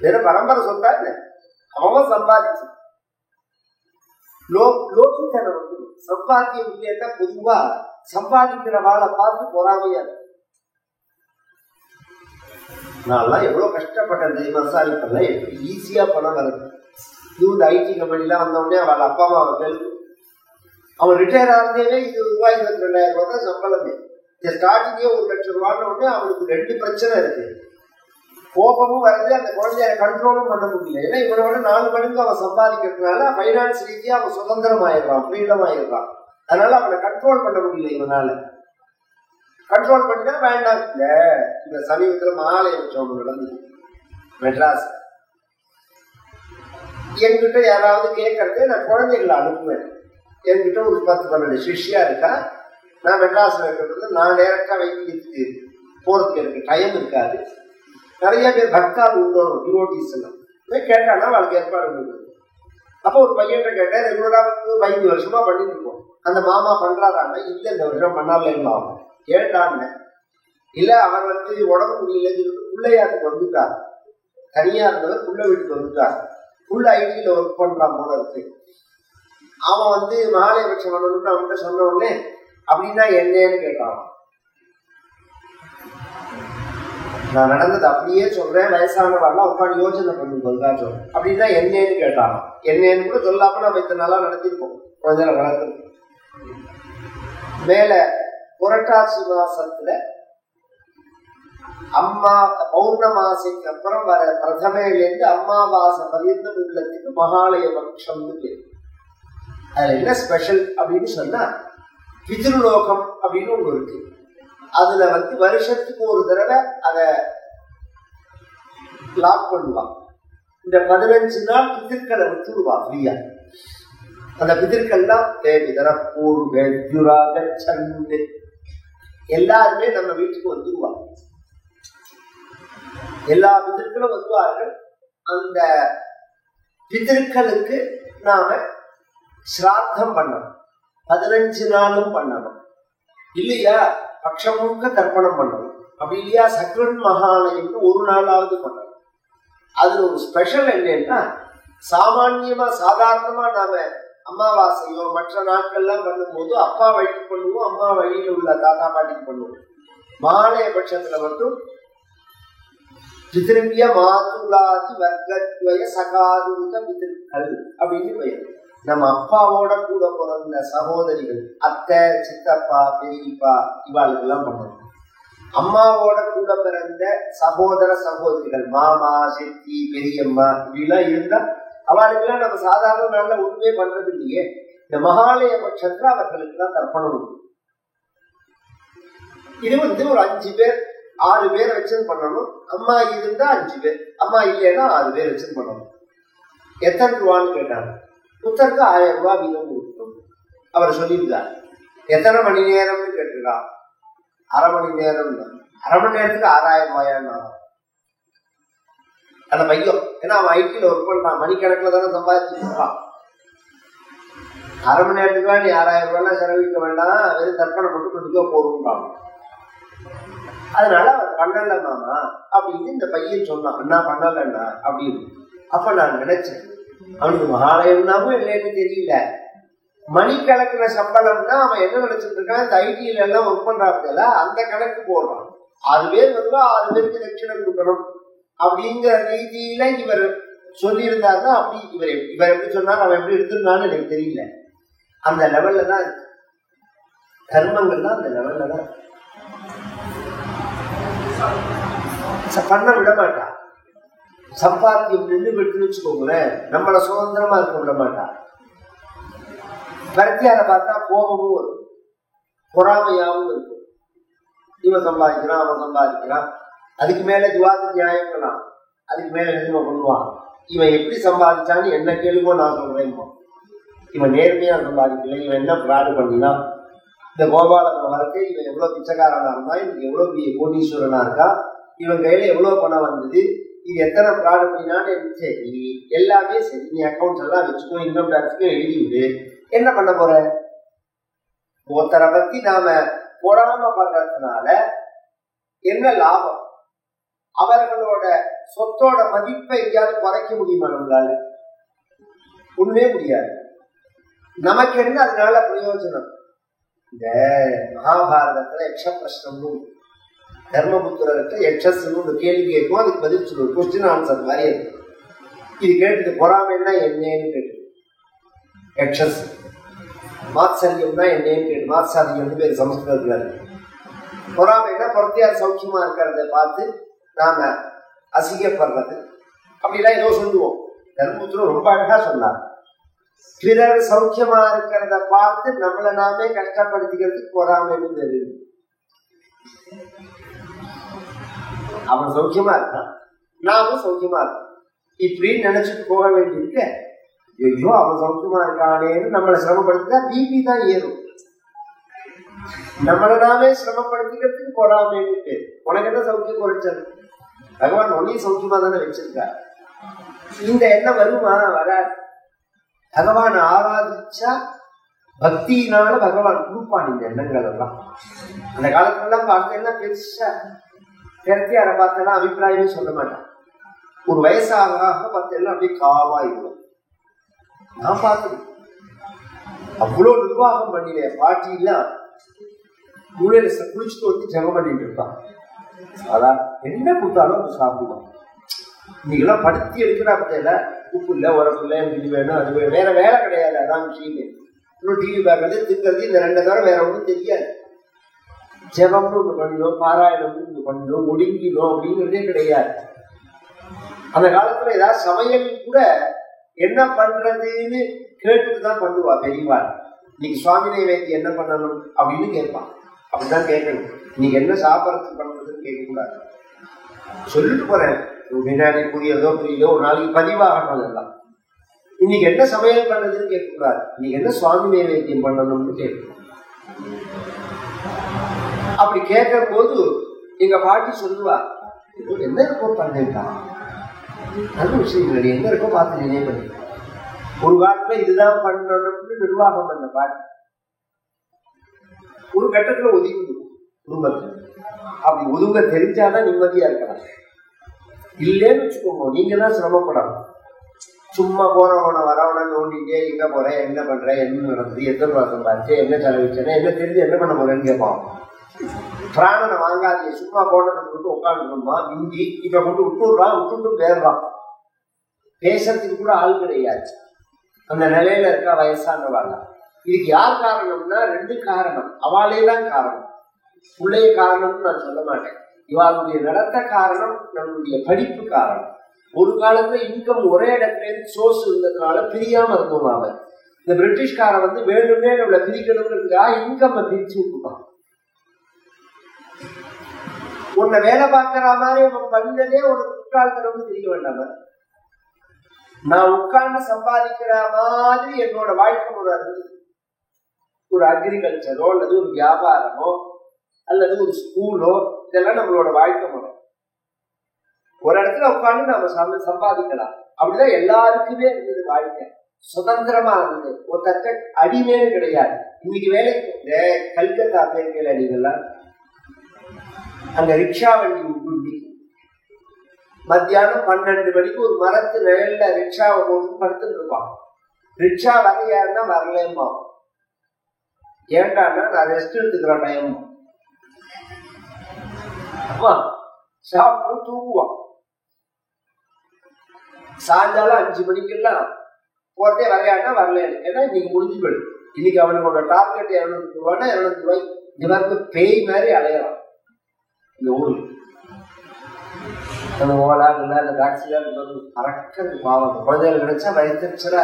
Speaker 1: வேற பரம்பரை சொத்தா இல்லை, அவன் சம்பாதிச்சு. லோகித்தனம் சம்பாத்தியம் இல்லைன்னா பொதுவா சம்பாதிக்கிற வாழை பார்த்து பொறாமையா. நான்லாம் எவ்வளவு கஷ்டப்பட்டேன் தெரியுமா சார். இப்பெல்லாம் எப்படி ஈஸியா பணம் வருது. இது ஐடி கம்பெனிலாம் வந்தோடனே அவள் அப்பா அம்மா அவர்கள் அவன் ரிட்டையர் ஆகிறதே ரூபாய் 22,000 ரூபாய் தான் சம்பளமே. ஸ்டார்டிங்கே 1 லட்சம் ரூபான்னு உடனே அவனுக்கு 2 பிரச்சனை இருக்கு. கோபமும் வருது, அந்த குழந்தைய கண்ட்ரோலும் பண்ண முடியல. ஏன்னா இவனோட 4 மடங்கு அவன் சம்பாதிக்கிறதுனால பைனான்ஸ் ரீதியா அவன் சுதந்திரம் ஆயிடுறான், ஃப்ரீடம் ஆயிடுறான். அதனால அவனை கண்ட்ரோல் பண்ண முடியல இவனால. கண்ட்ரோல் பண்ணினா வேண்டாம். இல்ல இந்த சமீபத்துல மாலையை வச்சவங்க நடந்தது மெட்ராஸ். என்கிட்ட யாராவது கேட்கறது நான் குழந்தைகளை அனுப்புவேன். என்கிட்ட ஒரு 10-12 சிஷ்யா இருக்கா. நான் மெட்ராஸ்ல இருக்கிறது நான் நேரக்கா வைத்தியத்துக்கு போறதுக்கு எனக்கு டைம் இருக்காது. நிறைய பேர் பக்தால் உள்ளோம் டிவோட்டீஸ் எல்லாம் கேட்டானா அவளுக்கு ஏற்பாடு பண்ணுது. அப்போ ஒரு பையன்கிட்ட கேட்டேன், ரெகுலரா 5 வருஷமா பண்ணிட்டு இருக்கோம், அந்த மாமா பண்றாரான்னா இல்ல இந்த வருஷம் பண்ணாமல் ஆகும். ஏட்டான்னு இல்ல அவர் உடம்பு முடியல பிள்ளையாட்டுக்கு வந்துட்டார். தனியா இருந்தவர் புள்ள வீட்டுக்கு வந்துட்டார். புள்ள ஐடியில ஒர்க் பண்றான் போல இருக்கு. அவன் மகாலயபட்சம் பண்ணணும்னு அவன்கிட்ட சொன்ன உடனே அப்படின்னா என்னன்னு கேட்டான். நான் நடந்தது அப்படியே சொல்றேன். வயசானவாள்லாம் உட்காந்து யோசனை பண்ணும்போதுதான் சொல்றேன். அப்படின்னா என்னன்னு கேட்டான். என்னன்னு கூட சொல்லாம நம்ம இத்தனை நாளா நடத்திருக்கோம் குழந்தைகளை வளர்த்து. மேல புரட்டாசி மாசத்துல அம்மா பௌர்ணமாசிக்கு அப்புறம் வர பிரதமையிலேருந்து அம்மாவாசை பரியந்தம் உள்ளத்துக்கு மகாலய பட்சம்னு பேரு. அதுல என்ன ஸ்பெஷல் அப்படின்னு சொன்னா பித்ருலோகம் அப்படின்னு ஒண்ணு இருக்கு. அதுல வருஷத்துக்கு ஒரு தடவை அத லாக் பண்ணுவான். இந்த 15 நாள் பித்திருக்களை விட்டுருவா ஃப்ரீயா. அந்த பித்திருக்கள்லாம் எல்லாருமே நம்ம வீட்டுக்கு வந்துருவாங்க. எல்லா பித்திருக்களும் வருவார்கள். அந்த பித்திருக்களுக்கு நாம ஸ்ராத்தம் பண்ணணும். 15 நாளும் பண்ணணும். இல்லையா பட்சம் முழுக்க தர்ப்பணம் பண்ணணும். அப்படி இல்லையா சக்ரன் மகாலயம்னு ஒரு நாளாவது பண்ணணும். அதுல ஒரு ஸ்பெஷல் என்னன்னா, சாமான்யமா சாதாரணமா நாம அமாவாசையோ மற்ற நாட்கள்லாம் பண்ணும்போது அப்பா வழிக்கு பண்ணுவோம், அம்மா வழியில உள்ள தாத்தா பாட்டிக்கு பண்ணுவோம். மகாலய பட்சத்துல மட்டும் பிதிருவிய மாதுலாதி வர்க்கத்வய சகாரூத பிதிருக்கள் அப்படின்னு பெயர். நம்ம அப்பாவோட கூட பிறந்த சகோதரிகள், அத்தை, சித்தப்பா, பெரியப்பா, இவாளுக்கெல்லாம் பண்ணணும். அம்மாவோட கூட பிறந்த சகோதர சகோதரிகள், மாமா, சித்தி, பெரியம்மா இப்படிலாம் இருந்தா அவளுக்கெல்லாம் நம்ம சாதாரண நாள்ல ஒண்ணுமே பண்றது இல்லையே. இந்த மகாலய பட்சத்துல அவர்களுக்கு எல்லாம் தர்ப்பணம் உண்டு. இது ஒரு 5 பேர் 6 பேர் வச்சு பண்ணணும். அம்மா இருந்தா 5 பேர், அம்மா இல்லைன்னா 6 பேர் வச்சு பண்ணணும். எத்தனை ரூபான்னு கேட்டாங்க. புத்தருக்கு 1000 ரூபாய் வீதம் கொடுக்கணும். அவர் சொல்லியிருந்தார். எத்தனை மணி நேரம்னு கேட்டுருக்கா. 1/2 மணி நேரம். 1/2 மணி நேரத்துக்கு 6000 ரூபாயான்னா அந்த பையன், ஏன்னா அவன் ஐடியில ஒர்க் பண்றான், மணிக்கணக்கில் தானே சம்பாதிச்சுருக்கான். 1/2 மணி நேரத்துக்கு நீ 6000 ரூபாய்லாம் செலவழிக்க வேண்டாம், வெறும் தர்ப்பணம் மட்டும் கொடுக்க போடுவாங்க. அதனால அவர் பண்ணல மாமா அப்படின்னு இந்த பையன் சொன்னான். அண்ணா பண்ணலண்ணா அப்படின்னு. அப்ப நான் நினைச்சேன், அவனுக்கு மகாலயம்னாவும் இல்லைன்னு தெரியல, மணிக்கணக்கின சம்பளம்னா அவன் என்ன நினைச்சிட்டு இருக்கான், இந்த ஐடியில எல்லாம் ஒர்க் பண்றாப்புல அந்த கணக்கு போடுறான். 6 பேர் 6 பேருக்கு தட்சிணம் கொடுக்கணும் அப்படிங்கிற ரீதியில இவர் சொல்லியிருந்தாருன்னா, அப்படி இவர் எப்படி சொன்னார், அவன் எப்படி எடுத்துருந்தான்னு எனக்கு தெரியல. அந்த லெவல்ல தான் தர்மங்கள்லாம் அந்த லெவல்ல தான் பண்ண விட மாட்டான். சம்பாத்தியம் நின்று விட்டுன்னு வச்சுக்கோங்களேன், நம்மள சுதந்திரமா இருக்க விட மாட்டான். கருத்தியார பார்த்தா கோபமும் வரும், பொறாமையாவும் இருக்கும். இவன் சம்பாதிக்கிறான், அவன் சம்பாதிக்கிறான், அதுக்கு மேல திவாத நியாயங்களாம், அதுக்கு மேல எதுவுமே பண்ணுவான். இவன் எப்படி சம்பாதிச்சான்னு என்ன கேளுமோ நான் சொல்றேன். இவன் நேர்மையா சம்பாதிக்கல, இவன் என்ன பிராடு பண்ணினா, இந்த கோபாலன் வளர்த்து இவன் எவ்வளவு பிச்சைக்காரனா இருந்தா, இவனுக்கு எவ்வளவு பெரிய கோடீஸ்வரனா இருக்கா, இவன் கையில எவ்வளவு பணம் வந்தது, இது எத்தனை பிராடு பண்ணினான்னு சரி, எல்லாமே சரி, நீ அக்கௌண்ட்ஸ் எல்லாம் வச்சுக்கோ, இன்கம் டாக்ஸ்க்கு எழுதி விடு. என்ன பண்ண போற? ஒருத்தரை பத்தி நாம பொறாம பண்றதுனால என்ன லாபம்? அவர்களோட சொத்தோட மதிப்பை எங்கேயாவது குறைக்க முடியுமா நம்மளால? ஒண்ணுமே முடியாது. நமக்கு என்ன அதனால பிரயோஜனம்? இந்த மகாபாரதத்துல யக்ஷ பிரஷ்னம்னு தர்மபுத்திரர்கிட்ட யக்ஷஸ்ன்னு ஒரு கேள்வி கேட்கும், அதுக்கு பதில் சொல்லுவோம், கொஸ்டின் ஆன்சர் மாதிரி இருக்கும். இது கேட்டது பொறாமைன்னா என்னன்னு கேட்டு யக்ஷஸ், மாத்சரியம்னா என்னன்னு கேட்டு, மாத்சாரியம் பேர் சமஸ்கிருதத்துல இருக்கு. பொறாமைன்னா பொறுத்தியார் சௌக்கியமா இருக்கிறத பார்த்து நாம அசிங்கப்படுறது, அப்படிலாம் ஏதோ சொல்லுவோம். தர்மபுத்திரம் ரொம்ப அழகா சொன்னார். பிறர் சௌக்கியமா இருக்கிறத பார்த்து நம்மளை நாமே கஷ்டப்படுத்திக்கிறதுக்கு பொறாமைன்னு தெரியுது. அவன் சௌக்கியமா இருக்கான், நாமும் சௌக்கியமா இருக்கோம் இப்படின்னு நினைச்சிட்டு போக வேண்டியிருக்க, ஐயோ அவன் சௌக்கியமா இருக்கானேன்னு நம்மளை சிரமப்படுத்தினா பிபி தான் ஏறும். நம்மளை நாமே சிரமப்படுத்திக்கிறதுக்கு போறாமேன்னு உனக்கு என்ன சௌக்கியம் குறைச்சது? பகவான் ஒன்னையும் சௌக்கியமா தானே வச்சிருக்காரு. இந்த எண்ணம் வருமா? வராது. பகவான் ஆராதிச்சா பக்தியினால பகவான் கொடுப்பான் இந்த எண்ணங்கள் எல்லாம். அந்த காலத்துல எல்லாம் பார்த்தேன்னா பெருசா திரட்டி அதை பார்த்தேன்னா அபிப்பிராயமே சொல்ல மாட்டான். ஒரு வயசாக பார்த்தேன்னா அப்படியே காவாயிடுவோம். நான் பார்த்தது அவ்வளவு நிர்வாகம் பண்ணினேன். பாட்டிலாம் மூளையில குளிச்சுட்டு வந்து ஜெபம் பண்ணிட்டு இருப்பான். அதான் என்ன கொடுத்தாலும் அது சாப்பிடுவான். இன்னைக்கெல்லாம் படுத்தி எடுக்கிறா பத்தியில உப்பு இல்லை, உரப்பு இல்லை, இது வேணும் அது வேணும், வேற வேலை கிடையாது. அதான் விஷயமே. இன்னும் டிவி பார்க்கறது திங்கிறது இந்த 2 தவிர வேற ஒன்றும் தெரியாது. ஜெபம்னு ஒன்று பண்ணிடும், பாராயணம்னு ஒன்று பண்ணிடும், ஒடுங்கிடும் அப்படிங்கிறதே கிடையாது. அந்த காலத்துல ஏதாவது சமையல் கூட என்ன பண்றதுன்னு கேட்டுட்டு தான் பண்ணுவா பெரியவா. இன்னைக்கு சுவாமி நைவேத்தியம் என்ன பண்ணணும் அப்படின்னு கேட்பான். அப்படிதான் கேட்கணும். இன்னைக்கு என்ன சாப்பிட்றதுக்கு பண்றதுன்னு கேட்கக்கூடாது. சொல்லிட்டு போறேன், பின்னாடி புரியதோ புரியதோ ஒரு நாளைக்கு பதிவாகணும். அதெல்லாம் இன்னைக்கு என்ன சமையல் பண்றதுன்னு கேட்கக்கூடாது. இன்னைக்கு என்ன சுவாமி நைவேத்தியம் பண்ணணும்னு கேட்கணும். அப்படி கேட்கிற போது எங்க பாட்டி சொல்லுவா, என்ன இருக்கோ பண்ணிட்டான், நல்ல விஷயம் இல்லை, என்ன இருக்கோ பார்த்து நினைவு பண்ணி. ஒரு காலத்துல இதுதான் பண்ணணும்னு நிர்வாகம் பண்ண பாட்டி ஒரு கட்டத்துல ஒதுங்கிடும் குடும்பத்துல. அப்படி ஒதுங்க தெரிஞ்சாதான் நிம்மதியா இருக்கலாம். இல்லேன்னு வச்சுக்கோங்க, நீங்க தான் சிரமப்படணும். சும்மா போறவன வரவன நோண்டிட்டே எங்க போறேன், என்ன பண்றேன், என்ன நடந்தது, எத்தனை மாசம் பார்த்து, என்ன செலவிச்சேன்னா, என்ன தெரிஞ்சு என்ன பண்ண போறேன்னு கேட்பான். பிராணனை வாங்காதே, சும்மா போனதுக்கு விட்டு உட்காந்துருமா இந்தி இப்ப கொண்டு விட்டுடுறான், விட்டுட்டு பேர்றான். பேசுறதுக்கு கூட ஆள் கிடையாது. அந்த நிலையில இருக்க வயசானவாள். இதுக்கு யார் காரணம்னா 2 காரணம். அவளே தான் காரணம். பிள்ளைய காரணம்னு நான் சொல்ல மாட்டேன். இவாளுடைய நடத்த காரணம், நம்மளுடைய படிப்பு காரணம். ஒரு காலத்துல இன்கம் ஒரே இடத்துல சோர்ஸ் இருந்ததுனால பிரியாம இருந்தோம். அவன் இந்த பிரிட்டிஷ்காரன் வந்து வேணும்னே நம்மளை பிரிக்கணும்ன்றதுக்காக இன்கம் பிரிச்சு விட்டுப்பான். உன்னை வேலை பார்க்கிற மாதிரி அவன் பண்ணதே ஒரு குற்றாலத்தனம்னு தெரிய வேண்டாம. நான் உட்கார்ந்து சம்பாதிக்கிற மாதிரி என்னோட வாழ்க்கை முறை இருந்தது. ஒரு அக்ரிகல்ச்சரோ அல்லது ஒரு வியாபாரமோ அல்லது ஒரு ஸ்கூலோ, இதெல்லாம் நம்மளோட வாழ்க்கை முறை. ஒரு இடத்துல உட்காந்து நம்ம சம்பாதிக்கலாம். அப்படிதான் எல்லாருக்குமே இருந்தது வாழ்க்கை. சுதந்திரமா இருந்தது. ஒரு தக்க அடிமையே கிடையாது. இன்னைக்கு வேலைக்கு கல்கத்தா பேருக்கையில் அடிங்கெல்லாம் அங்க ரிக்ஷா வண்டி உண்டு. மத்தியானம் 12 மணிக்கு ஒரு மரத்து நிழல்ல ரிக்ஷாவை போட்டு படுத்துட்டு இருப்பான். ரிக்ஷா வரையாருன்னா வரலேம்மா. ஏண்டான்னா நான் ரெஸ்ட் எடுத்துக்கிற டைம். சாப்பிட்டு தூங்குவான். சாயங்காலம் 5 மணிக்கெல்லாம் போறதே வரையானா வரலேன்னு. ஏன்னா இன்னைக்கு முடிஞ்சு போயிடும். இன்னைக்கு அவனுக்கு டார்கெட் 200 ரூபாய்னா 200 ரூபாய். இந்த மாதிரி பேய் மாதிரி அலையறான் இந்த ஊரு. அந்த ஓலா இல்லை அந்த டாக்ஸியா அரக்கிறது பாவம். குழந்தைகள் நினைச்சா வயிற்றுச்சலா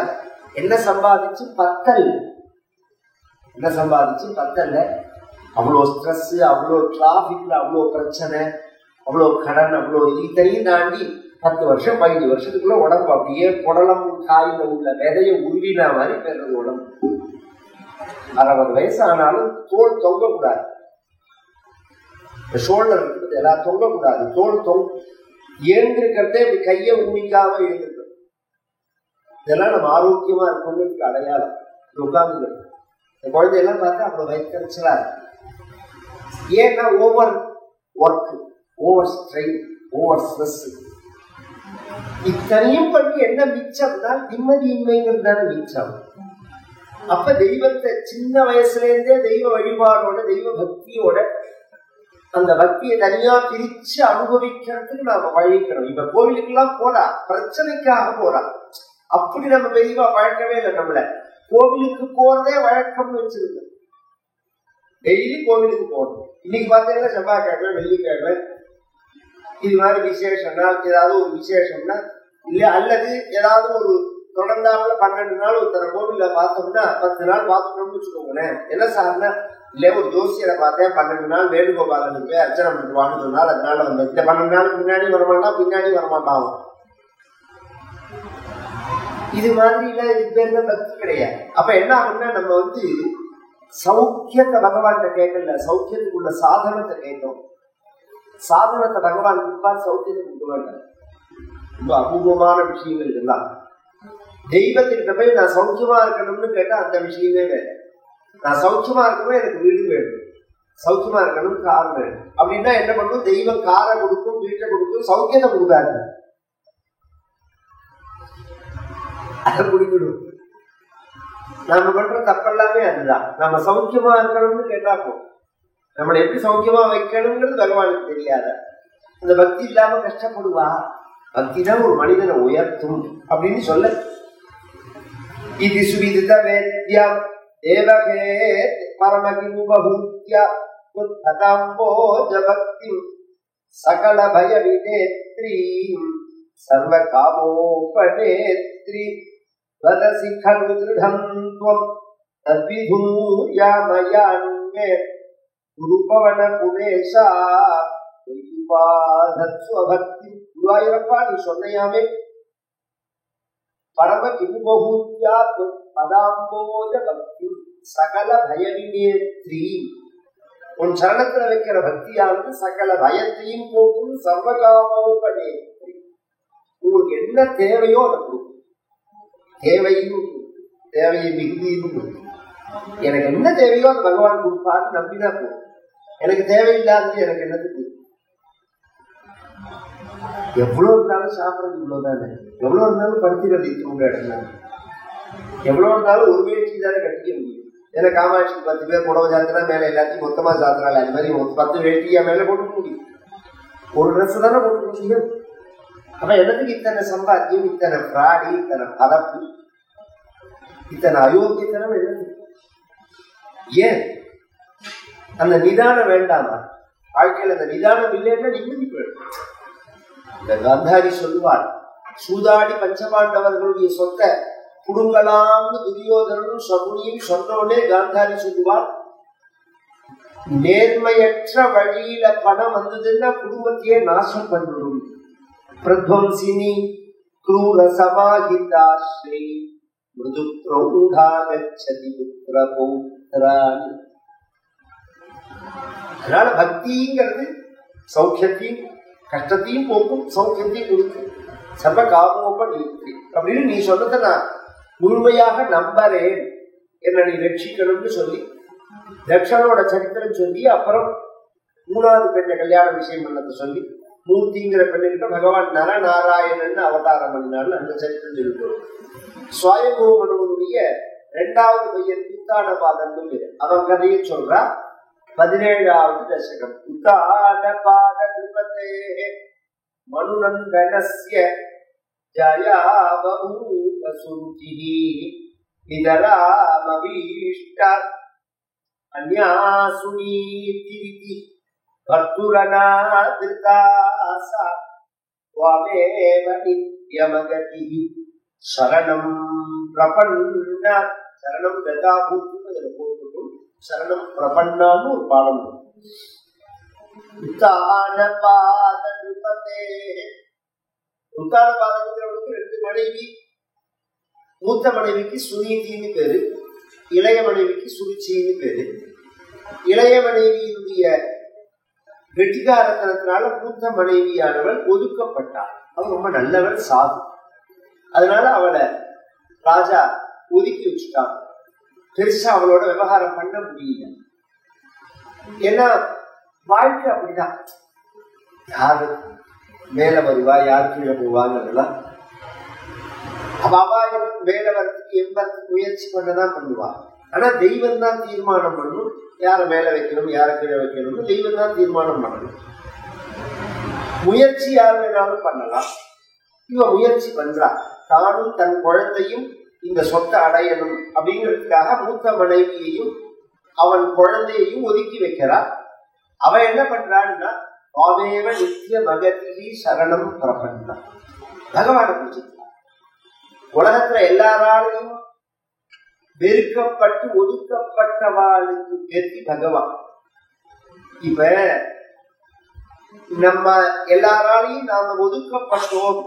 Speaker 1: என்ன சம்பாதிச்சு பத்தல், என்ன சம்பாதிச்சு பத்தல்ல. அவ்வளோ ஸ்ட்ரெஸ், அவ்வளோ டிராபிக்ல அவ்வளோ பிரச்சனை, அவ்வளோ கடன், அவ்வளோ இதையும் தாண்டி 10 வருஷம் 15 வருஷத்துக்குள்ள உடம்பு அப்படியே புடலம் காயில உள்ள விதைய உருவினா மாதிரி பெறது உடம்பு. 60 வயசு ஆனாலும் தோல் தொங்கக்கூடாது. ஷோல்டர் இருக்குது எல்லாம் தொங்கக்கூடாது. தோல் ஏந்திருக்கிறதே இப்படி கையை ஊனிக்காம எழுந்திருக்கும். இதெல்லாம் நம்ம ஆரோக்கியமா இருக்கணும்னு அடையாளம். உட்கார்ந்து இந்த குழந்தையெல்லாம் பார்த்தா அவ்வளவு வயிற்றுச்சலா இருக்கு. ஏன்னா over work, over strain, over stress. இத்தனையும் பண்ணி என்ன மிச்சம்னா நிம்மதியின்மைங்கிறது தானே மிச்சம். அப்ப தெய்வத்தை சின்ன வயசுல இருந்தே தெய்வ வழிபாடோட தெய்வ பக்தியோட அந்த பக்தியை தனியா பிரிச்சு அனுபவிக்கிறதுக்கு நாம பழகிக்கணும். இப்ப கோவிலுக்கெல்லாம் போறா, பிரச்சனைக்காக போறா. அப்படி நம்ம பெரியவா பழக்கவே இல்லை. நம்மள கோவிலுக்கு போறதே வழக்கம்னு வச்சிருக்கோம். டெய்லி கோவிலுக்கு போகணும். இன்னைக்கு பார்த்தீங்கன்னா செவ்வாய்க்கிழமை, வெள்ளிக்கிழமை இது மாதிரி விசேஷம்னா, ஏதாவது ஒரு விசேஷம்னா இல்ல, அல்லது ஏதாவது ஒரு தொடர்ந்தாப்புல 12 நாள் ஒருத்தர கோவில்ல பார்த்தோம்னா 10 நாள் பார்த்துட்டோம்னு வச்சுக்கோங்களேன். என்ன சார்னா இல்ல ஒரு ஜோசியரை பார்த்தேன் 12 நாள் வேணுகோபாலனுக்கு போய் அர்ச்சனை பண்ணிடுவான்னு சொன்னால் அதனால வந்து இந்த 12 நாளுக்கு முன்னாடி வரமாட்டான், பின்னாடி வரமாட்டான். இது மாதிரி இல்ல, இது பேர் தான் பக்தி கிடையாது. அப்ப என்ன ஆகும்னா நம்ம வந்து சௌக்கியத்தை பகவான் கேட்கல, சௌக்கியத்துக்குள்ள சாதனத்தை கேட்கும். சாதனத்தை பகவான் கொடுப்பார், சௌக்கியத்தை கொடுக்க வேண்டாம். ரொம்ப அபூர்வமான விஷயங்கள் இதெல்லாம். தெய்வத்திட்ட போய் நான் சௌக்கியமா இருக்கணும்னு கேட்டா அந்த விஷயமே வேற. நான் சௌக்கியமா இருக்கணும், எனக்கு வீடு வேணும், சௌக்கியமா இருக்கணும், கார் வேணும் அப்படின்னா என்ன பண்ணும்? தெய்வம் காரை கொடுக்கும், வீட்டை கொடுக்கும், சௌக்கியத்தை கொடுக்காது, அதை குடிக்கிடும். நாம பண்ற தப்பெல்லாமே அதுதான். நம்ம சௌக்கியமா இருக்கணும்னு கேட்டா போதும். நம்மளை எப்படி சௌக்கியமா வைக்கணுங்கிறது பகவானுக்கு தெரியாத. இந்த பக்தி இல்லாம கஷ்டப்படுவா. பக்தி தான் ஒரு மனிதனை உயர்த்தும் அப்படின்னு சொல்ல. இது சுவிதித வேத்யம் தேவகே பரமகிமுபூத்ய உத்ததம்போஜ பக்தி சகல பய விநேத்ரி சர்வ காமோபநேத்ரி வதசி கலு திருடம் த்வம் தத்விதூயாமயான்மே குருபவன குணேஷா பக்தி. குருவாயூரப்பா நீ சொன்னையாமே பரம கிமுபூத்யா பதாம்போஜ பக்தி சகல பயவிநேத்ரி. உன் சரணத்துல வைக்கிற பக்தியானது சகல பயத்தையும் போக்கும், சர்வகாமோபநேத்ரி. உங்களுக்கு என்ன தேவையோ அதை கொடுக்கும். தேவையும் தேவையை மிகுதியும் கொடுக்கும். எனக்கு என்ன தேவையோ அது பகவான் கொடுப்பாரு நம்பினா போதும். எனக்கு தேவையில்லாதது எனக்கு என்னது? எவ்வளவு இருந்தாலும் சாப்பிடறது இவ்வளவுதானே, எவ்வளவு இருந்தாலும் படுத்துறது உங்க இடத்துல, எவ்வளவு இருந்தாலும் ஒரு வேட்சி தானே கட்டிக்க முடியும். ஏன்னா காமாட்சிக்கு 10 பேர் புடவை சாத்தினா மேல எல்லாத்தையும் மொத்தமா சாத்தினால அது மாதிரி 10 வேட்டியா மேல போட்டுக்க முடியும். ஒரு ட்ரெஸ் தானே போட்டுக்க முடியும். அப்ப எனக்கு இத்தனை சம்பாத்தியம், இத்தனை பிராடி, இத்தனை பரப்பு, இத்தனை அயோக்கியத்தனம் என்னது? ஏன் அந்த நிதானம் வேண்டாமா? வாழ்க்கையில் அந்த நிதானம் இல்லைன்னா நிம்மதி போயிடும். இந்த காந்தாரி சொல்லுவார், சூதாடி பஞ்சபாண்டவர்களுடைய சொத்தை குடுங்கலாம்னு துரியோதனும் சகுனியும் சொன்னோடனே காந்தாரி சொல்லுவார், நேர்மையற்ற வழியில பணம் வந்ததுன்னா குடும்பத்தையே நாசம் பண்ணிடும். பிரத்வம்சினி க்ரூர சமாஹிதாஸ்ரீ மிருது பிரௌடாகச்சதி புத்திர பௌத்ராணி. அதனால பக்திங்கிறது சௌக்கியத்தையும் கஷ்டத்தையும் போக்கும், சௌக்கியத்தையும் கொடுக்கும், சர்வ காமோபநேத்ரி அப்படின்னு நீ சொன்னதை நான் முழுமையாக நம்பறேன், என்ன நீ ரட்சிக்கணும்னு சொல்லி தட்சனோட சரித்திரம் சொல்லி அப்புறம் 3வது பெண்ணை கல்யாண விஷயம் பண்ணதை சொல்லி மூர்த்திங்கிற பெண்ணுகிட்ட பகவான் நரநாராயணன் அவதாரம் பண்ணினாலும் அந்த சரித்திரம் சொல்லிட்டு சுவாயம்பூமனுடைய 2வது பையன் உத்தானபாதன் அவன் கதையை சொல்றா. 17வது தசகம். உத்தானபாதே மனுநந்தனஸ்ய ஜயாவூபசுருதிஹி இதராமபீஷ்ட அன்யாசுனீதிரிதி பர்துரநாதிருதாசா த்வமேவ நித்யமகதிஹி சரணம் பிரபன்ன. சரணம் கதாபூத்துன்னு அதில் போட்டுக்கும், சரணம் பிரபன்னான்னு ஒரு பாடம். உத்தானபாதே, உத்தானபாதங்கிறவனுக்கு 2 மனைவி. மூத்த மனைவிக்கு சுனீதின்னு பேரு, இளைய மனைவிக்கு சுருச்சின்னு பேரு. இளைய மனைவியினுடைய வெற்றிகாரத்தனத்தினால மூத்த மனைவியானவள் ஒதுக்கப்பட்டாள். அவள் ரொம்ப நல்லவள், சாது. அதனால அவளை ராஜா ஒதுக்கி வச்சுட்டான். பெருசா அவளோட விவகாரம் பண்ண முடியல. ஏன்னா வாழ்க்கை அப்படிதான், யாரு மேல வருவா யார் கீழே போவாங்கலாம். அவ மேல வரத்துக்கு எம்பத்துக்கு முயற்சி பண்ணதான் பண்ணுவா. ஆனா தெய்வம் தான் தீர்மானம் பண்ணணும், யாரை மேல வைக்கணும் யாரை கீழே வைக்கணும்னு தெய்வம் தான் தீர்மானம் பண்ணணும். முயற்சி யார் வேணாலும் பண்ணலாம். இவ முயற்சி பண்றா, தானும் தன் குழந்தையும் இந்த சொத்தை அடையணும் அப்படிங்கிறதுக்காக மூத்த மனைவியையும் அவன் குழந்தையையும் ஒதுக்கி வைக்கிறார். அவன் என்ன பண்றான்னா பாவேவ நித்திய மகதி சரணம் பிரபன்னா, பகவானை பிடிச்சிருக்கான். உலகத்துல எல்லாராலையும் வெறுக்கப்பட்டு ஒதுக்கப்பட்டவாளுக்கு கதி பகவான். இப்ப நம்ம எல்லாராலையும் நாம ஒதுக்கப்பட்டோம்,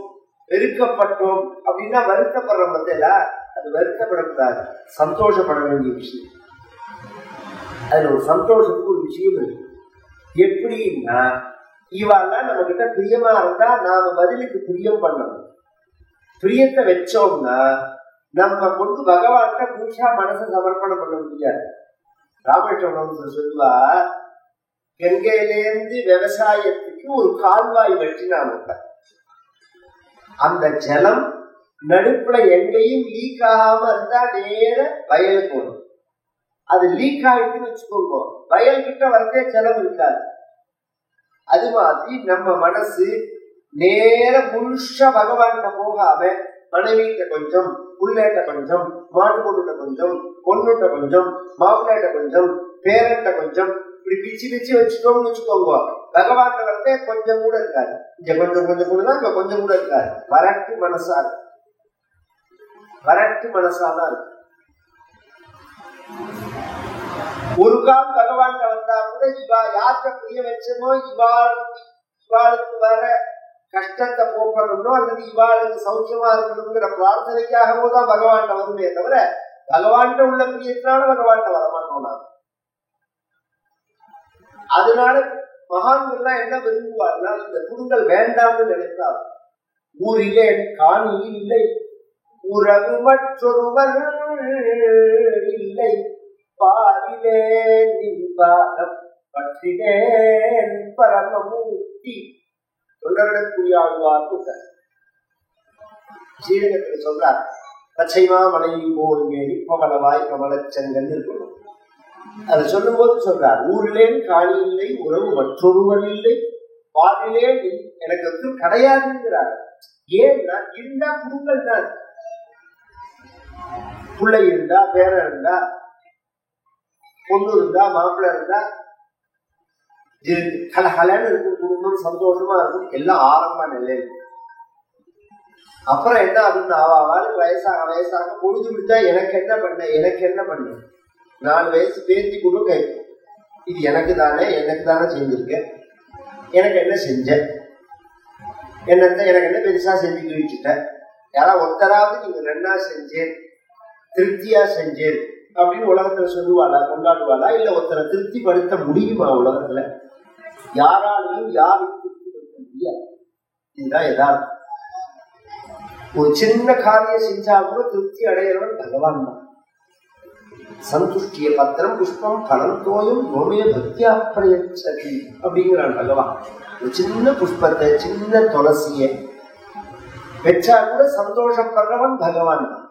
Speaker 1: வெறுக்கப்பட்டோம் அப்படின்னா வருத்தப்படுற பத்தில அது வருத்தப்படக்கூடாது, சந்தோஷப்பட வேண்டிய விஷயம். அதுல ஒரு சந்தோஷத்துக்கு ஒரு விஷயம் இருக்கு. எப்படின்னா இவாள்லாம் நம்ம கிட்ட பிரியமா இருந்தா நாம பதிலுக்கு பிரியம் பண்ணணும். பிரியத்தை வச்சோம்னா நம்ம கொண்டு பகவான்கிட்ட பூஷா மனசை சமர்ப்பணம் பண்ண முடியாது. ராமகிருஷ்ணன் சொல்லுவா, கங்கையிலேருந்து விவசாயத்துக்கு ஒரு கால்வாய் வெட்டினாங்க. அந்த ஜலம் நடுப்புல எங்கேயும் லீக் ஆகாம இருந்தா நேர வயலுக்கு வரும். அது லீக் ஆயிட்டுன்னு வச்சுக்கோங்க, வயல் கிட்ட வரதே ஜலம் இருக்காது. அது மாதிரி நம்ம மனசு நேர முழுஷா பகவான்கிட்ட போகாம மனைவிட்ட கொஞ்சம், புள்ளேட்ட கொஞ்சம், மாடு பொண்ணுட்ட கொஞ்சம், பொண்ணுட்ட கொஞ்சம், மாப்பிள்ளைட்ட கொஞ்சம், பேரண்ட கொஞ்சம், இப்படி பிச்சு பிச்சு வச்சுட்டோம்னு வச்சுக்கோங்க, பகவான் வரதே கொஞ்சம் கூட இருக்காது. இங்க கொஞ்சம் கொஞ்சம் கூட தான், இங்க கொஞ்சம் கூட இருக்காது. வரட்டு மனசா இருக்கு, வரட்டு மனசாதான் இருக்கு. ஒரு கால் பகவான் வந்தா கூட இவா யார்கிட்ட புரிய வச்சனோ இவாளுக்கு வர கஷ்டத்தை போக்கணும்னோ அல்லது இவாளுக்கு சௌக்கியமா இருக்கணுங்கிற பிரார்த்தனைக்காகவோ தான் பகவான் வருமே தவிர பகவான் உள்ள பிரியத்தினால பகவான் வரமாட்டோம். அதனால மகான்கள்லாம் என்ன விரும்புவார்னா, இந்த குடுங்கள் வேண்டாம்னு நினைத்தார். ஊரிலே காணியில் இல்லை, உறவு மற்றொருவர் இல்லை, பாரிலே நின்பாகம் பற்றினேன் பரமமூர்த்தி. ஸ்ரீரங்கத்தில் சொல்றார், பச்சைமா மனைவி போல் மேடி பமலவாய் கமலச்சங்கல் இருக்கணும். அதை சொல்லும் போது சொல்றார், ஊரிலே காணி இல்லை, உறவு மற்றொருவர் இல்லை, பாரிலே எனக்கு வந்து கிடையாதுங்கிறார். ஏன்னா இருந்தா குடுங்கள் தான், பிள்ளை இருந்தா, பேரன் இருந்தா, பொண்ணு இருந்தா, மாப்பிள்ளை இருந்தா கலகலன்னு இருக்கும், குடும்பம் சந்தோஷமா இருக்கும், எல்லாம் ஆரம்ப நிலையில. அப்புறம் என்ன ஆகுதுன்னு ஆவாளுக்கு வயசாக வயசாக பொழுது விட்டா எனக்கு என்ன பண்ண, எனக்கு என்ன பண்ண, 4 வயசு பேத்தி கூட கேட்கும், இது எனக்கு தானே செஞ்சிருக்கேன், எனக்கு என்ன செஞ்ச, எனக்கு என்ன பெருசா செஞ்சு கிழிச்சுட்டேன், யாராவது ஒத்தராவது நீங்க 2ஆ செஞ்சேன், திருப்தியா செஞ்சேன் அப்படின்னு உலகத்துல சொல்லுவாளா, கொண்டாடுவாளா? இல்ல ஒருத்தரை திருப்திப்படுத்த முடியுமா உலகத்துல? யாராலையும் யாரும் திருப்திப்படுத்த முடியாது. இதுதான் யதார்த்தம். ஒரு சின்ன காரியம் செஞ்சா கூட திருப்தி அடையிறவன் பகவான் தான். சந்துஷ்டிய பத்திரம் புஷ்பம் பலம் தோயும் கோமே பக்தியா பிரயச்சதி அப்படிங்கிறான் பகவான். ஒரு சின்ன புஷ்பத்தை, சின்ன துளசிய வச்சா கூட சந்தோஷப்படுறவன் பகவான் தான்.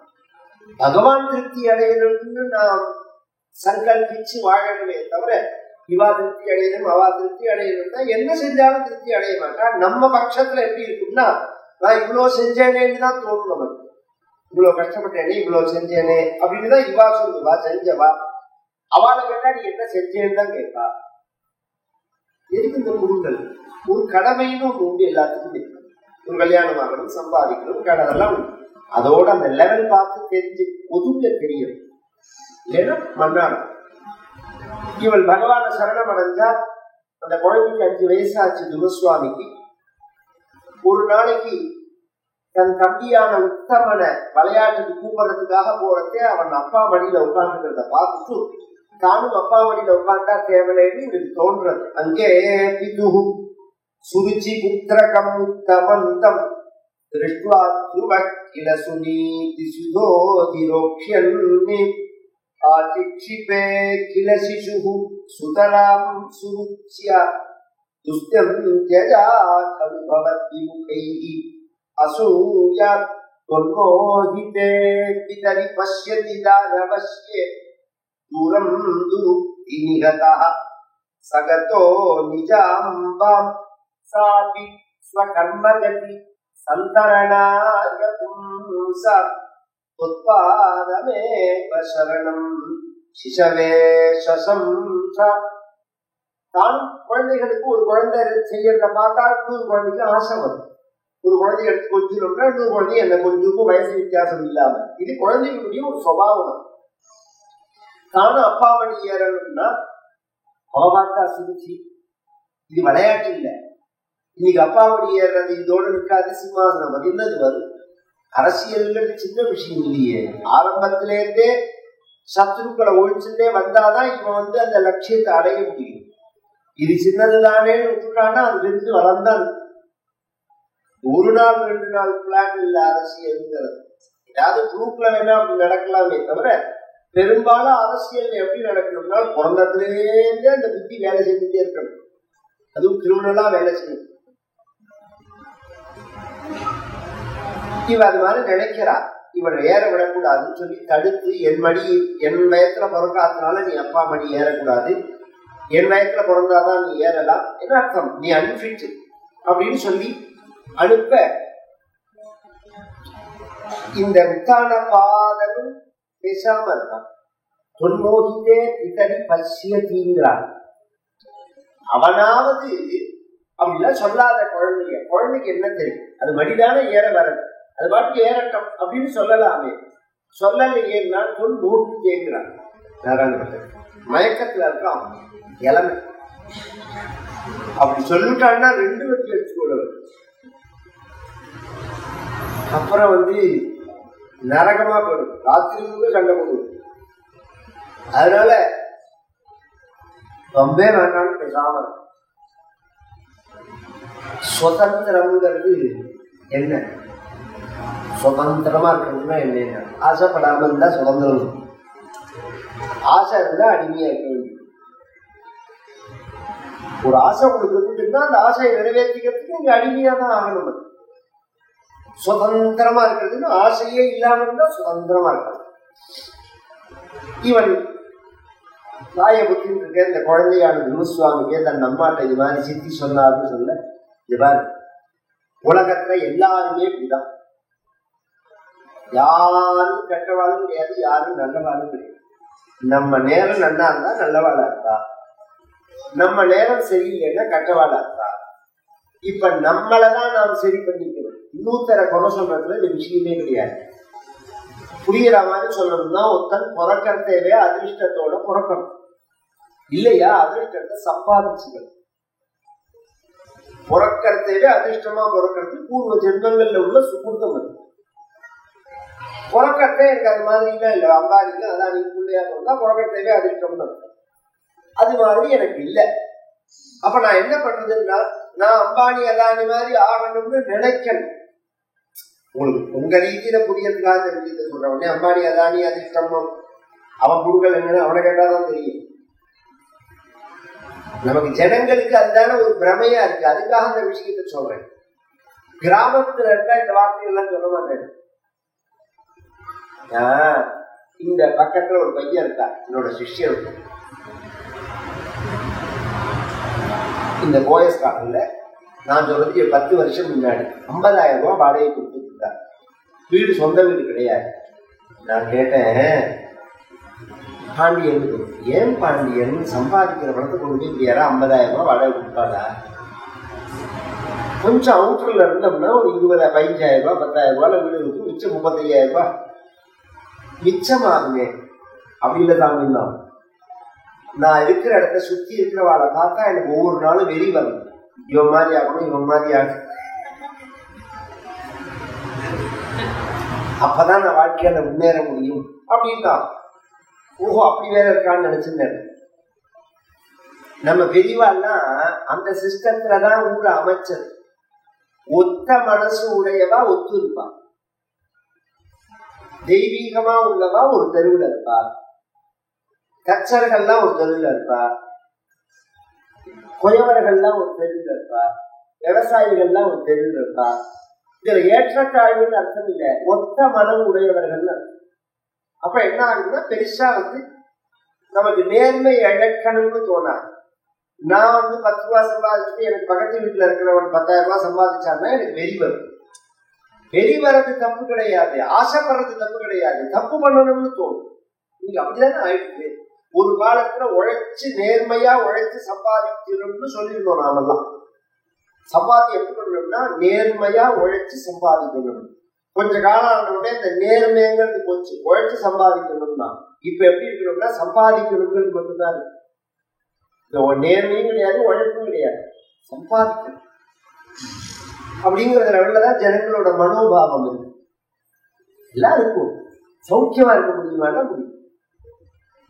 Speaker 1: பகவான் திருப்தி அடையணும்னு நாம் சங்கல்பிச்சு வாழணுமே தவிர இவா திருப்தி அடையணும் அவா திருப்தி அடையணும்னா என்ன செஞ்சாலும் திருப்தி அடைய மாட்டா. நம்ம பட்சத்துல எப்படி இருக்கும்னா, நான் இவ்வளவு செஞ்சேனேன்னு தான் தோணும் நமக்கு. இவ்வளவு கஷ்டப்பட்டேனே, இவ்வளவு செஞ்சேனே அப்படின்னு தான் இவா சொல்லுவா, செஞ்சவா. அவளை கேட்டா நீ என்ன செஞ்சேன்னு தான் கேட்பா. எதுக்கு இந்த குடுங்கள்? ஒரு கடமைன்னு ஒன்று உண்டு எல்லாத்துக்கும். ஒரு கல்யாணம் ஆகணும், சம்பாதிக்கணும், கடனெல்லாம் உண்டு. அதோட அந்த லெவல் பார்த்து தெரிஞ்சு ஒதுங்க தெரியும், இல்லைன்னா மண்ணாடும். இவள் பகவான சரணம் அடைஞ்சா, அந்த குழந்தைக்கு 5 வயசாச்சு துருசுவாமிக்கு. ஒரு நாளைக்கு தன் தம்பியான உத்தமனை விளையாட்டுக்கு கூப்பிடுறதுக்காக போறதே அவன் அப்பா மடியில உட்கார்ந்துக்கிறத பார்த்துட்டு தானும் அப்பா மடியில உட்கார்ந்தா தேவையில்லைன்னு இவனுக்கு தோன்றது. அங்கே பிதுஹு சுருச்சி புத்திரகம் உத்தமந்தம் திருஷ்டுவா துவக்கில சுனீதி சுதோதிரோக்ஷ்யன்னி ஆதிக்ஷிபே கில சிசுஹு சுதராம் சுருச்ய துஸ்த்யம் த்யஜா கலு பவதி முகைஹி அசூயா தொன்மோஹிதே பிதரி பஷ்யதி தானவஸ்யே தூரம் துருக்தி நிகதஹ சகதோ நிஜாம்பாம் சாபி ஸ்வகர்மகதி சந்தரணாய பும்சா உத்பாதமேவ சரணம் சிசவே சசம்சா. தான் குழந்தைகளுக்கு ஒரு குழந்தை செய்யறத பார்த்தா இன்னொரு குழந்தைக்கு ஆசை வரும். ஒரு குழந்தை எடுத்து கொஞ்சம்னா இன்னொரு குழந்தை என்ன கொஞ்சம் வயசு வித்தியாசம் இல்லாம, இது குழந்தைகளுடைய ஒரு சுபாவம். தானும் அப்பா மணி ஏறணும்னா அவபாக்கா சிரிச்சி. இது விளையாட்டு இல்லை. இன்னைக்கு அப்பா மணி ஏறது இதோடு நிற்காது, சிம்மாசனம் பதினது வரும். அரசியல்ங்கிறது சின்ன விஷயம் இல்லையே. ஆரம்பத்திலேருந்தே சத்ருக்களை ஒழிச்சுட்டே வந்தாதான் இவன் அந்த லட்சியத்தை அடைய முடியும். இது சின்னதுதானே விட்டுட்டான்னா அது வெந்து வளர்ந்தான். ஒரு நாள் 2 நாள் பிளான் இல்ல அரசியல்ங்கிறது. ஏதாவது குரூப்ல வேணா அப்படி நடக்கலாமே தவிர பெரும்பாலும் அரசியல் எப்படி நடக்கணும்னா பிறந்ததுலேருந்தே அந்த புத்தி வேலை செஞ்சுட்டே இருக்கணும். அதுவும் கிரிமினலா வேலை செய்யணும். இவ அது மாதிரி நினைக்கிறா. இவனை ஏற விடக்கூடாதுன்னு சொல்லி தடுத்து, என் வயத்துல பிறக்காதனால நீ அப்பா மணி ஏறக்கூடாது, என் வயத்துல பிறந்தாதான் நீ ஏறலாம், என்ன அர்த்தம், நீ அன்பிட் அப்படின்னு சொல்லி அனுப்ப இந்த உத்தான பாதனும் பேசாம இருக்கான். தொன்மோகித்தே பிதரி பசியத்தீங்கிறான். அவனாவது அப்படிலாம் சொல்லாத குழந்தைக்கு என்ன தெரியும், அது மடிதான ஏற வரது, அது பாட்டுக்கு ஏறட்டும் அப்படின்னு சொல்லலாமே. சொல்லலையேன்னா தொன் நோக்கி கேட்கிறான். நாராயணபட்டர் மயக்கத்துல இருக்கான், இளமை. அப்படி சொல்லிட்டான்னா 2 வெற்றி எடுத்துக்கொள்ள. அப்புறம் நரகமா போயிடும், ராத்திரி சண்டை போடுவோம். அதனால ரொம்ப வேண்டாம்னு பேசாம. சுதந்திரம்ங்கிறது என்ன, சுதந்திரமா இருக்கிறதுனா என்ன, ஆசைப்படாம இருந்தா சுதந்திரம், ஆசை இருந்தா அடிமையா இருக்க வேண்டியது. ஒரு ஆசை உங்களுக்கு இருந்துட்டுன்னா அந்த ஆசையை நிறைவேற்றிக்கிறதுக்கு நீங்க அடிமையா தான் ஆகணும். சுதந்திரமா இருக்கிறதுன்னு ஆசையே இல்லாம இருந்தா சுதந்திரமா இருக்காது. இவன் தாயை புத்தி இருக்க இந்த குழந்தையான குருசுவாமிக்கே தன் அம்மாட்ட இது மாதிரி சித்தி சொன்னார்னு சொல்ல, இது மாதிரி உலகத்துல எல்லாருமே இப்படிதான். யாரும் கெட்டவாளும் கிடையாது, யாரும் நல்லவாளும் கிடையாது. நம்ம நேரம் நல்லா இருந்தா நல்லவாளா இருக்கா, நம்ம நேரம் சரியில்லைன்னா கெட்டவாளா இருக்கா. இப்ப நம்மளதான் நாம் சரி பண்ணிக்கணும். இன்னொருத்தர குறை சொல்றதுல இந்த விஷயமே கிடையாது. புரியுற மாதிரி சொல்லணும்னா ஒருத்தன் பிறக்கிறதேவே அதிர்ஷ்டத்தோட பிறக்கணும் இல்லையா, அதிர்ஷ்டத்தை சம்பாதிச்சுக்கணும். பிறக்கிறதேவே அதிர்ஷ்டமா பிறக்கிறது பூர்வ ஜென்மங்கள்ல உள்ள சுகுர்த்தம். அது பிறக்கிறதே எனக்கு அது மாதிரிலாம் இல்லை. அம்பானிக்கு அதான் நீங்க பிள்ளையா பிறந்தா பிறக்கிறதேவே அதிர்ஷ்டம்னு இருக்கும். அது மாதிரி எனக்கு இல்லை. அப்ப நான் என்ன பண்றதுன்னா, நான் அம்பானி அதானி மாதிரி ஆகணும்னு நினைக்கணும். உங்களுக்கு உங்க ரீதியில புரியறதுக்காக ரீதியில சொல்ற உடனே அம்பானி அதானி அதிர்ஷ்டம் அவன் குடுங்கள் என்னன்னு அவனை கேட்டாதான் தெரியும். நமக்கு ஜனங்களுக்கு அதுதான ஒரு பிரமையா இருக்கு. அதுக்காக அந்த விஷயத்த சொல்றேன். கிராமத்துல இருந்தா இந்த வார்த்தைகள்லாம் சொல்ல மாட்டேன். இந்த பக்கத்துல ஒரு பையன் இருக்கா, என்னோட சிஷ்யன். இந்த போயஸ் காட்டுல நான் சொல்றது 10 வருஷம் முன்னாடி 50,000 ரூபாய் வாடகை கொடுத்துருக்காங்க. வீடு சொந்த வீடு கிடையாது. நான் கேட்டேன், பாண்டியன் ஏன் பாண்டியன் சம்பாதிக்கிற பணத்தை கொண்டு இப்படியாரா 50,000 ரூபாய் வாடகை கொடுப்பாடா, கொஞ்சம் அவுட்டர்ல இருந்தோம்னா ஒரு 25,000 ரூபாய் 10,000 ரூபாய் வீடு இருக்கு, மிச்சம் 35,000 ரூபாய் மிச்சமாகுமே. அப்படி இல்லை தாங்க. நான் இருக்கிற இடத்த சுத்தி இருக்கிறவாளை பார்த்தா எனக்கு ஒவ்வொரு நாளும் வெறி வரும். இவன் மாதிரி ஆகணும், இவன் மாதிரி ஆகணும். அப்பதான் நான் வாழ்க்கையில முன்னேற முடியும் அப்படின்னா. ஓஹோ அப்படி வேற இருக்கான்னு நினைச்சிருந்தேன். நம்ம பெரியவாள்னா அந்த சிஸ்டத்துலதான் ஊரை அமைச்சது. ஒத்த மனசு உடையவா ஒத்து இருப்பா, தெய்வீகமா உள்ளவா ஒரு தெருவில் இருப்பா, கச்சர்கள்லாம் ஒரு தெருவில் இருப்பா, குயவர்கள்லாம் ஒரு தெருவில் இருப்பா, விவசாயிகள்லாம் ஒரு தெருவில் இருப்பா. இதுல ஏற்றத்தாழ்வுன்னு அர்த்தம் இல்லை, ஒத்த மனம் உடையவர்கள். அப்ப என்ன ஆகுதுன்னா பெருசா நமக்கு நேர்மை இழக்கணும்னு தோணாது. நான் 10 ரூபாய் சம்பாதிச்சுட்டு எனக்கு பக்கத்து வீட்டுல இருக்கிறவன் 10,000 ரூபாய் சம்பாதிச்சான்னா எனக்கு வெறி வரும். வெறி வர்றது தப்பு கிடையாது, ஆசைப்படுறது தப்பு கிடையாது, தப்பு பண்ணணும்னு தோணும். நீங்க அப்படிதானே ஆயிடுச்சு. ஒரு காலத்துல உழைச்சு நேர்மையா உழைச்சு சம்பாதிக்கணும்னு சொல்லியிருந்தோம். நாமெல்லாம் சம்பாதி எப்படி பண்ணணும்னா நேர்மையா உழைச்சு சம்பாதிக்கணும். கொஞ்ச காலம் ஆனவுடனே இந்த நேர்மைங்கிறது போச்சு. உழைச்சு சம்பாதிக்கணும்னா இப்ப எப்படி இருக்கணும்னா சம்பாதிக்கணுங்கிறது மட்டும்தான் இருக்கு. இந்த நேர்மையும் கிடையாது, உழைப்பும் கிடையாது, சம்பாதிக்கணும் அப்படிங்கிற லெவல்லதான் ஜனங்களோட மனோபாவம் இருக்கு. எல்லாம் இருக்கும், சௌக்கியமா இருக்க முடியுமானா முடியும்.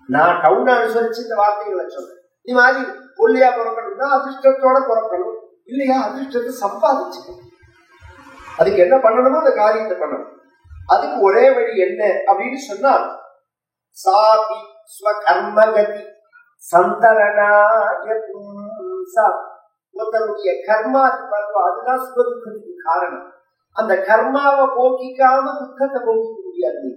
Speaker 1: நான் டவுன் அனுசரிச்சு இந்த வார்த்தைகளை சொல்றேன். இது மாதிரி ஒல்லியா பிறக்கணும்னா அதிர்ஷ்டத்தோட பிறக்கணும், இல்லையா அதிர்ஷ்டத்தை சம்பாதிச்சுக்கணும். அதுக்கு என்ன பண்ணணுமோ அந்த காரியத்தை பண்ணணும். அதுக்கு ஒரே வழி என்ன அப்படின்னு சொன்னா சாபி ஸ்வகர்மகதி சந்தரணாய பும்சா. ஒருத்தனுடைய கர்மா அதுதான் சுகதுக்கத்துக்கு காரணம். அந்த கர்மாவை போக்கிக்காம துக்கத்தை போக்கிக்க முடியாது.